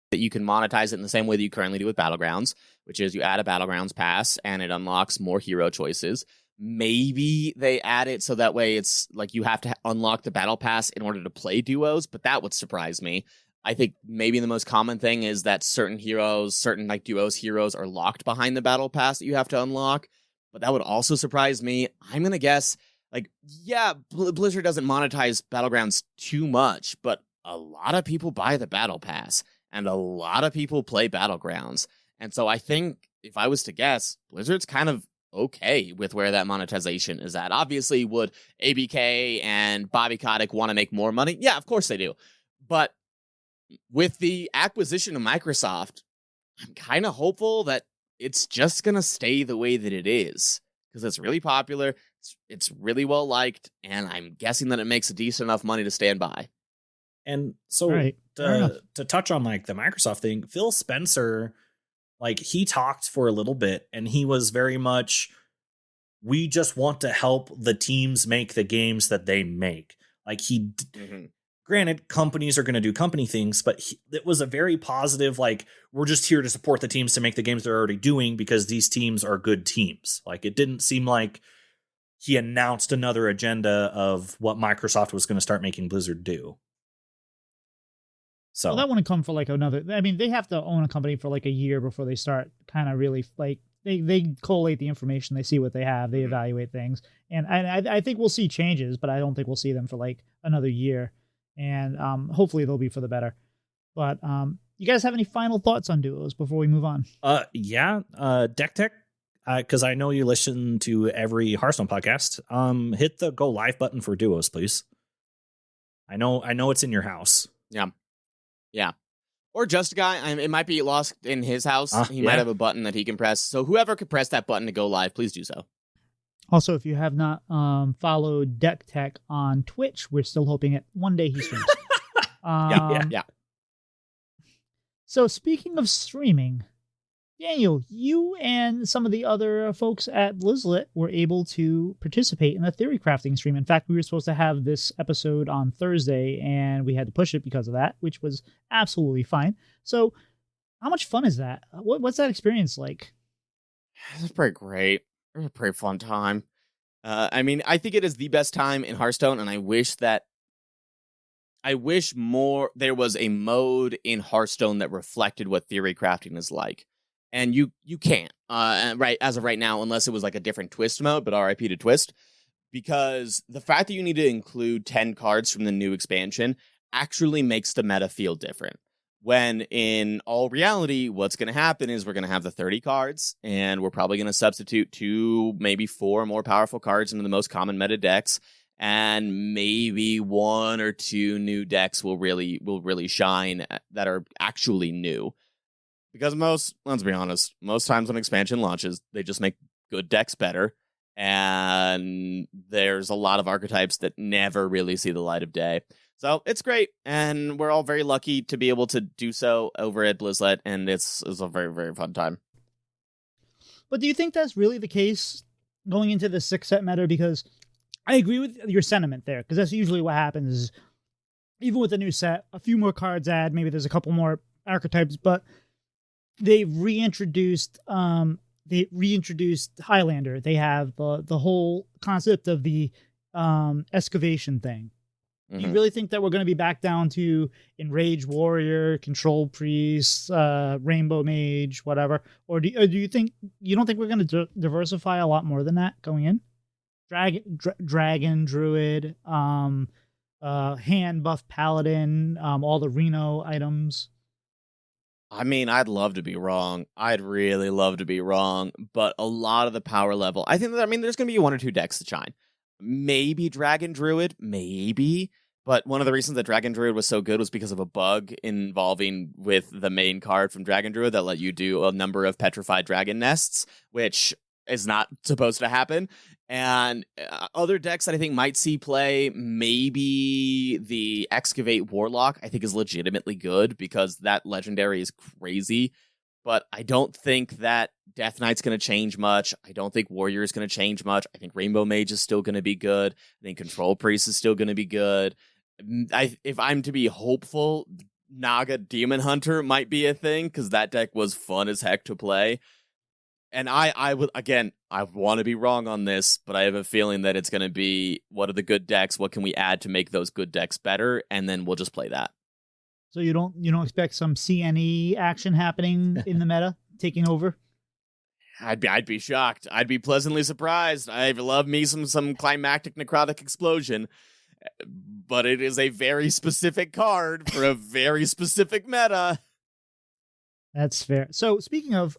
That you can monetize it in the same way that you currently do with Battlegrounds, which is you add a Battlegrounds pass and it unlocks more hero choices. Maybe they add it so that way it's like you have to unlock the battle pass in order to play Duos, but that would surprise me. I think maybe the most common thing is that certain like Duos heroes are locked behind the battle pass that you have to unlock, but that would also surprise me. I'm going to guess, like, yeah, Blizzard doesn't monetize Battlegrounds too much, but a lot of people buy the battle pass and a lot of people play Battlegrounds. And so I think if I was to guess, Blizzard's kind of okay with where that monetization is at. Obviously, would ABK and Bobby Kotick want to make more money? Yeah, of course they do. But with the acquisition of Microsoft, I'm kind of hopeful that it's just going to stay the way that it is, because it's really popular, it's really well liked, and I'm guessing that it makes a decent enough money to stand by. And so to touch on like the Microsoft thing, Phil Spencer, like he talked for a little bit and he was very much, we just want to help the teams make the games that they make. Like granted, companies are going to do company things, but it was a very positive, like, we're just here to support the teams to make the games they're already doing because these teams are good teams. Like, it didn't seem like he announced another agenda of what Microsoft was going to start making Blizzard do. So that wouldn't come for like another. I mean, they have to own a company for like a year before they start kind of really like they collate the information, they see what they have, they evaluate things, and I think we'll see changes, but I don't think we'll see them for like another year, and hopefully they'll be for the better. But you guys have any final thoughts on duos before we move on? Deck Tech, because I know you listen to every Hearthstone podcast. Hit the go live button for duos, please. I know it's in your house. Yeah. Or just a guy. It might be lost in his house. He might have a button that he can press. So whoever could press that button to go live, please do so. Also, if you have not followed Deck Tech on Twitch, we're still hoping it one day he streams. Yeah. So speaking of streaming, Daniel, you and some of the other folks at Blizzlet were able to participate in a theory crafting stream. In fact, we were supposed to have this episode on Thursday, and we had to push it because of that, which was absolutely fine. So how much fun is that? What's that experience like? It's pretty great. It was a pretty fun time. I think it is the best time in Hearthstone, and I wish more there was a mode in Hearthstone that reflected what theory crafting is like. And you can't, right as of right now, unless it was like a different twist mode, but RIP to twist, because the fact that you need to include 10 cards from the new expansion actually makes the meta feel different. When in all reality, what's going to happen is we're going to have the 30 cards, and we're probably going to substitute 2, maybe 4 more powerful cards into the most common meta decks, and maybe 1 or 2 new decks will really shine that are actually new. Because let's be honest, most times when expansion launches, they just make good decks better. And there's a lot of archetypes that never really see the light of day. So it's great. And we're all very lucky to be able to do so over at Blizzlet. And it's a very, very fun time. But do you think that's really the case going into the 6-set meta? Because I agree with your sentiment there. Because that's usually what happens is, even with the new set, a few more cards add. Maybe there's a couple more archetypes. But they reintroduced Highlander. They have the whole concept of the excavation thing. Mm-hmm. Do you really think that we're going to be back down to Enraged Warrior, Control Priest, Rainbow Mage, whatever? Or do you don't think we're going to diversify a lot more than that going in? Dragon, Druid, hand buff Paladin, all the Reno items. I'd love to be wrong. I'd really love to be wrong. But a lot of the power level, there's going to be 1 or 2 decks that shine. Maybe Dragon Druid, maybe. But one of the reasons that Dragon Druid was so good was because of a bug involving with the main card from Dragon Druid that let you do a number of petrified dragon nests, which is not supposed to happen. And other decks that I think might see play, maybe the Excavate Warlock, I think is legitimately good because that legendary is crazy. But I don't think that Death Knight's going to change much. I don't think Warrior is going to change much. I think Rainbow Mage is still going to be good. I think Control Priest is still going to be good. If I'm to be hopeful, Naga Demon Hunter might be a thing because that deck was fun as heck to play. And I want to be wrong on this, but I have a feeling that it's going to be, what are the good decks? What can we add to make those good decks better? And then we'll just play that. So you don't expect some CNE action happening in the meta, taking over? I'd be shocked. I'd be pleasantly surprised. I love me some climactic necrotic explosion, but it is a very specific card for a very specific meta. That's fair. So speaking of,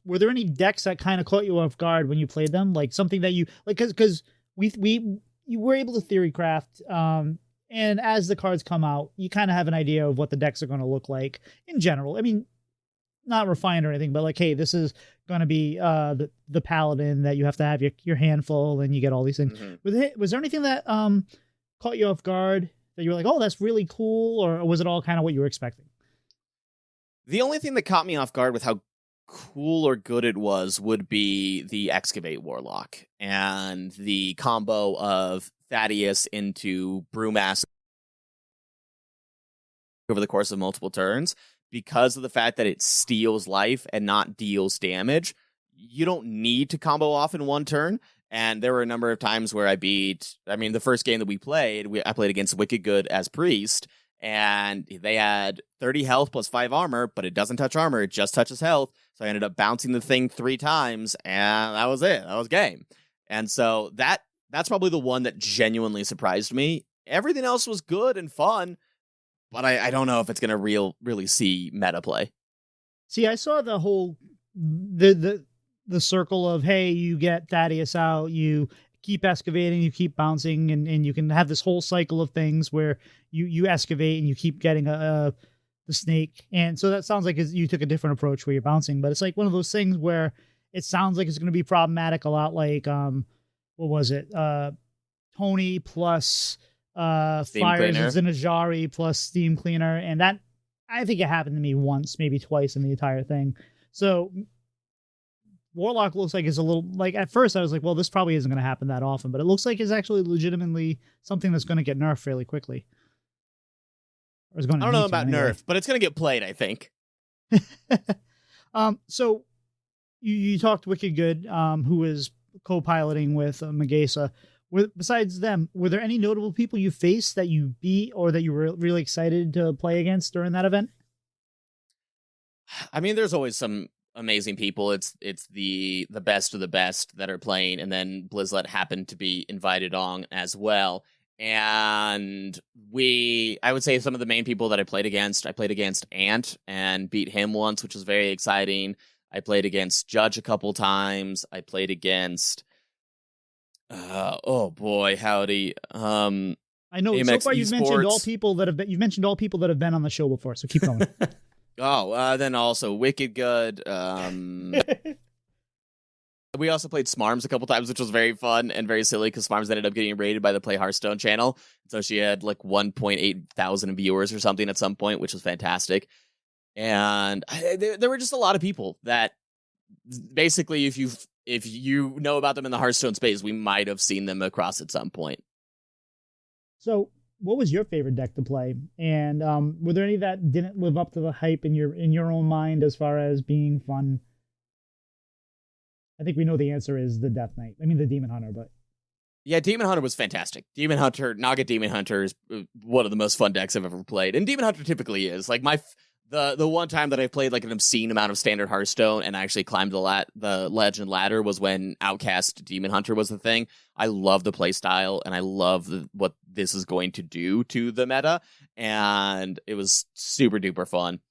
were there any decks that kind of caught you off guard when you played them? Like something that you like, because you were able to theory craft, and as the cards come out, you kind of have an idea of what the decks are going to look like in general. I mean, not refined or anything, but like, hey, this is going to be the paladin that you have to have your handful, and you get all these things. Mm-hmm. Was there anything that caught you off guard that you were like, oh, that's really cool, or was it all kind of what you were expecting? The only thing that caught me off guard with how cool or good it was would be the Excavate Warlock and the combo of Thaddeus into Brewmaster over the course of multiple turns. Because of the fact that it steals life and not deals damage, you don't need to combo off in one turn. And there were a number of times where the first game that we played, I played against Wicked Good as Priest, and they had 30 health plus 5 armor, but it doesn't touch armor, it just touches health. So I ended up bouncing the thing 3 times, and that was it. That was game. And so that's probably the one that genuinely surprised me. Everything else was good and fun, but I don't know if it's going to really see meta play. See, I saw the whole the circle of, hey, you get Thaddeus out, you keep excavating, you keep bouncing, and you can have this whole cycle of things where you excavate and you keep getting the snake. And so that sounds like you took a different approach where you're bouncing, but it's like one of those things where it sounds like it's going to be problematic, a lot like what was it? Tony plus Fires and Zinajari plus Steam Cleaner, and that, I think it happened to me once, maybe twice in the entire thing. So Warlock looks like it's a little, like, at first I was like, well, this probably isn't going to happen that often, but it looks like it's actually legitimately something that's going to get nerfed fairly quickly. Or is going to I don't know about nerf, but it's going to get played, I think. So you talked Wicked Good, who is co-piloting with Magesa. Besides them, were there any notable people you faced that you beat or that you were really excited to play against during that event? I mean, there's always some amazing people. It's the best of the best that are playing, and then Blizzlet happened to be invited on as well. And I would say some of the main people that I played against Ant and beat him once, which was very exciting. I played against Judge a couple times. I played against oh boy, howdy. I know AMX so far you've mentioned all people that have been on the show before, so keep going. Then also Wicked Good. We also played Smarms a couple times, which was very fun and very silly because Smarms ended up getting raided by the Play Hearthstone channel. So she had like 1.8 thousand viewers or something at some point, which was fantastic. And there were just a lot of people that basically, if you know about them in the Hearthstone space, we might have seen them across at some point. So what was your favorite deck to play? And were there any that didn't live up to the hype in your own mind as far as being fun? I think we know the answer is the Death Knight. I mean, the Demon Hunter, but... Yeah, Demon Hunter was fantastic. Naga Demon Hunter is one of the most fun decks I've ever played. And Demon Hunter typically is. Like, the one time that I played like an obscene amount of standard Hearthstone and actually climbed the Legend ladder was when Outcast Demon Hunter was the thing. I love the play style, and I love what this is going to do to the meta, and it was super duper fun.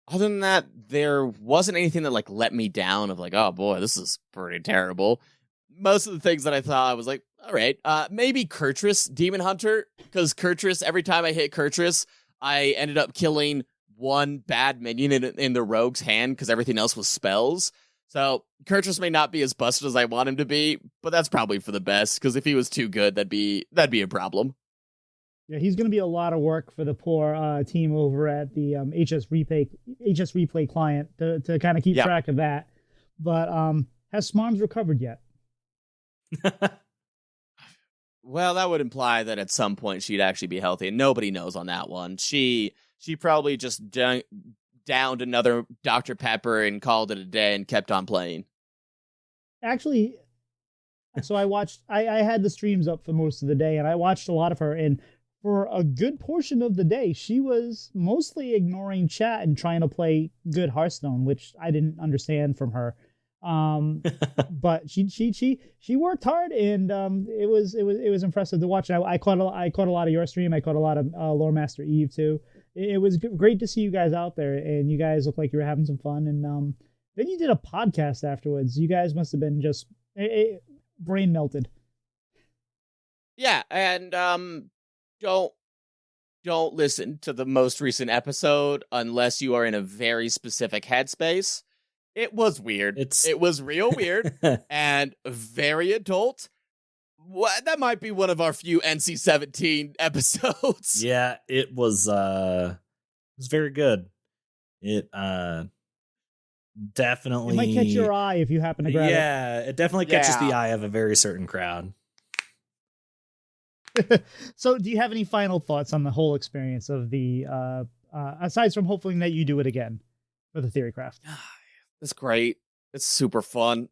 Other than that, there wasn't anything that like let me down of like, oh boy, this is pretty terrible. Most of the things that I thought, I was like, all right, maybe Kurtrus Demon Hunter, because Kurtrus, every time I hit Kurtrus, I ended up killing one bad minion in the rogue's hand because everything else was spells. So Kurtrus may not be as busted as I want him to be, but that's probably for the best, because if he was too good, that'd be a problem. Yeah, he's going to be a lot of work for the poor team over at the HS Replay client to kind of keep track of that. But has Smarms recovered yet? Well, that would imply that at some point she'd actually be healthy, and nobody knows on that one. She probably just downed another Dr. Pepper and called it a day and kept on playing. Actually, so I had the streams up for most of the day, and I watched a lot of her, and for a good portion of the day, she was mostly ignoring chat and trying to play good Hearthstone, which I didn't understand from her. But she worked hard, and it was impressive to watch. I caught a lot of your stream. I caught a lot of Lore Master Eve too. It was great to see you guys out there, and you guys look like you were having some fun. And then you did a podcast afterwards. You guys must have been just brain melted. Yeah, and don't listen to the most recent episode unless you are in a very specific headspace. It was weird. It was real weird and very adult. That might be one of our few NC-17 episodes. Yeah, it was very good. It definitely... It might catch your eye if you happen to grab it. Yeah, it definitely catches the eye of a very certain crowd. So do you have any final thoughts on the whole experience of the, aside from hoping that you do it again for the Theorycraft? It's great. It's super fun.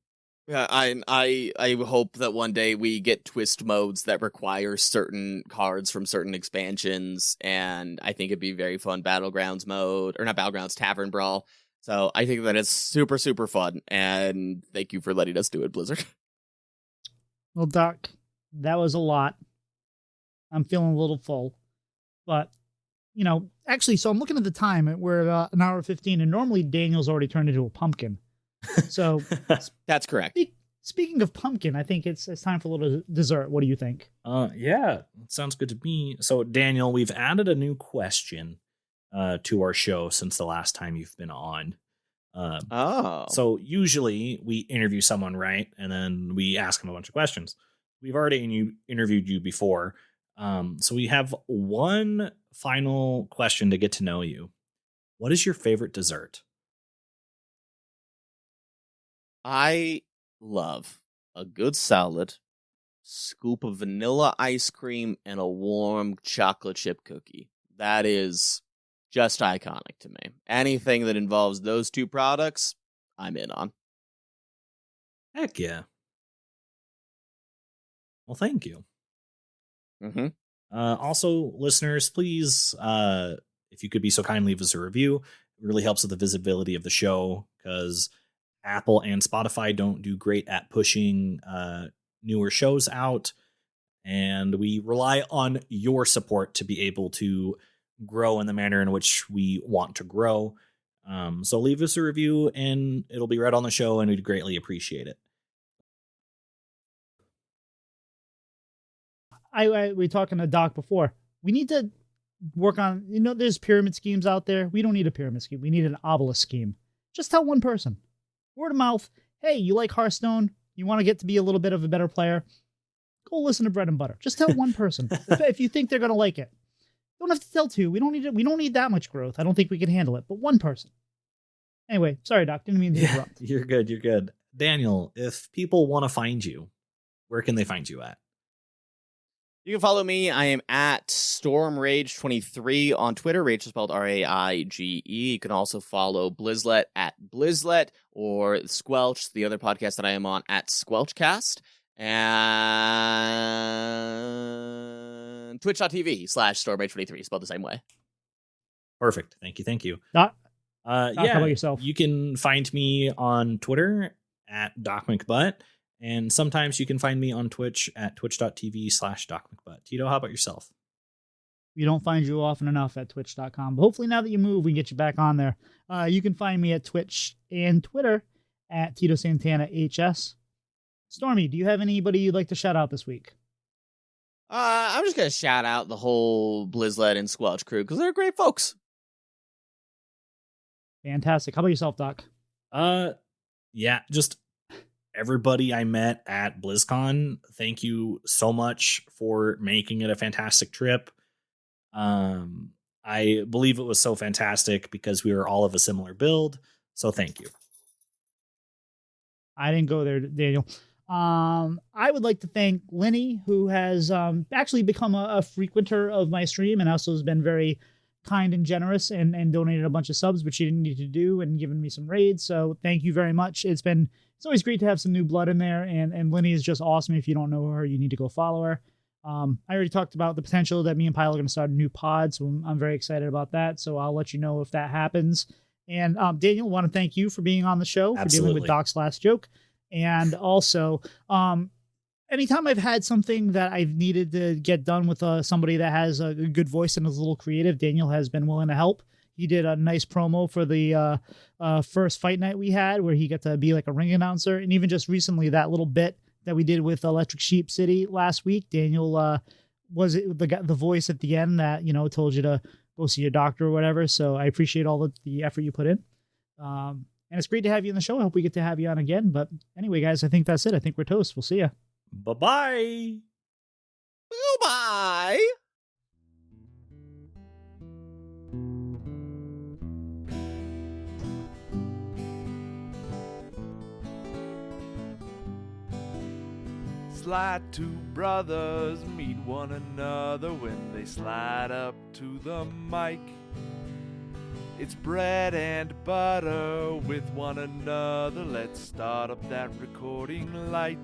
Yeah, I hope that one day we get twist modes that require certain cards from certain expansions, and I think it'd be very fun. Battlegrounds mode, or not Battlegrounds, Tavern Brawl. So I think that it's super, super fun, and thank you for letting us do it, Blizzard. Well, Doc, that was a lot. I'm feeling a little full, but actually, so I'm looking at the time. We're an hour 15, and normally Daniel's already turned into a pumpkin. So that's correct. Speaking of pumpkin, I think it's time for a little dessert. What do you think? Yeah, sounds good to me. So Daniel, we've added a new question to our show since the last time you've been on. So usually we interview someone, right? And then we ask them a bunch of questions. We've already interviewed you before. So we have one final question to get to know you. What is your favorite dessert? I love a good salad, scoop of vanilla ice cream, and a warm chocolate chip cookie. That is just iconic to me. Anything that involves those two products, I'm in on. Heck yeah. Well, thank you. Mm-hmm. Also, listeners, please, if you could be so kind, leave us a review. It really helps with the visibility of the show, because Apple and Spotify don't do great at pushing newer shows out, and we rely on your support to be able to grow in the manner in which we want to grow. So leave us a review, and it'll be read on the show, and we'd greatly appreciate it. We talking to Doc before. We need to work on, there's pyramid schemes out there. We don't need a pyramid scheme. We need an obelisk scheme. Just tell one person. Word of mouth. Hey, you like Hearthstone? You want to get to be a little bit of a better player? Go listen to Bread and Butter. Just tell one person if you think they're going to like it. You don't have to tell two. We don't need it. We don't need that much growth. I don't think we can handle it. But one person. Anyway, sorry, Doc. Didn't mean to interrupt. You're good. You're good. Daniel, if people want to find you, where can they find you at? You can follow me. I am at Stormraige23 on Twitter. Rage is spelled Raige. You can also follow Blizzlet at Blizzlet, or Squelch, the other podcast that I am on, at Squelchcast. And twitch.tv/Stormraige23, spelled the same way. Perfect. Thank you. Doc, yeah, how about yourself? You can find me on Twitter at DocMcButt. And sometimes you can find me on Twitch at twitch.tv/DocMcButt. Tito, how about yourself? We don't find you often enough at twitch.com. But hopefully now that you move, we can get you back on there. You can find me at Twitch and Twitter at Tito Santana HS. Stormy, do you have anybody you'd like to shout out this week? I'm just going to shout out the whole Blizzlet and Squelch crew, because they're great folks. Fantastic. How about yourself, Doc? Yeah, just everybody I met at BlizzCon, thank you so much for making it a fantastic trip. I believe it was so fantastic because we were all of a similar build, so thank you. I didn't go there, Daniel. I would like to thank Linny, who has actually become a frequenter of my stream and also has been very kind and generous and donated a bunch of subs, which she didn't need to do, and given me some raids. So thank you very much. It's always great to have some new blood in there, and Linny is just awesome. If you don't know her, you need to go follow her. I already talked about the potential that me and Pyle are going to start a new pod, so I'm very excited about that. So I'll let you know if that happens. And Daniel, I want to thank you for being on the show, for dealing with Doc's last joke. And also, anytime I've had something that I've needed to get done with somebody that has a good voice and is a little creative, Daniel has been willing to help. He did a nice promo for the first fight night we had, where he got to be like a ring announcer. And even just recently, that little bit that we did with Electric Sheep City last week, Daniel was the voice at the end that, told you to go see your doctor or whatever. So I appreciate all the effort you put in. And it's great to have you on the show. I hope we get to have you on again. But anyway, guys, I think that's it. I think we're toast. We'll see you. Bye-bye. Goodbye. Slide two brothers meet one another when they slide up to the mic. It's bread and butter with one another. Let's start up that recording light.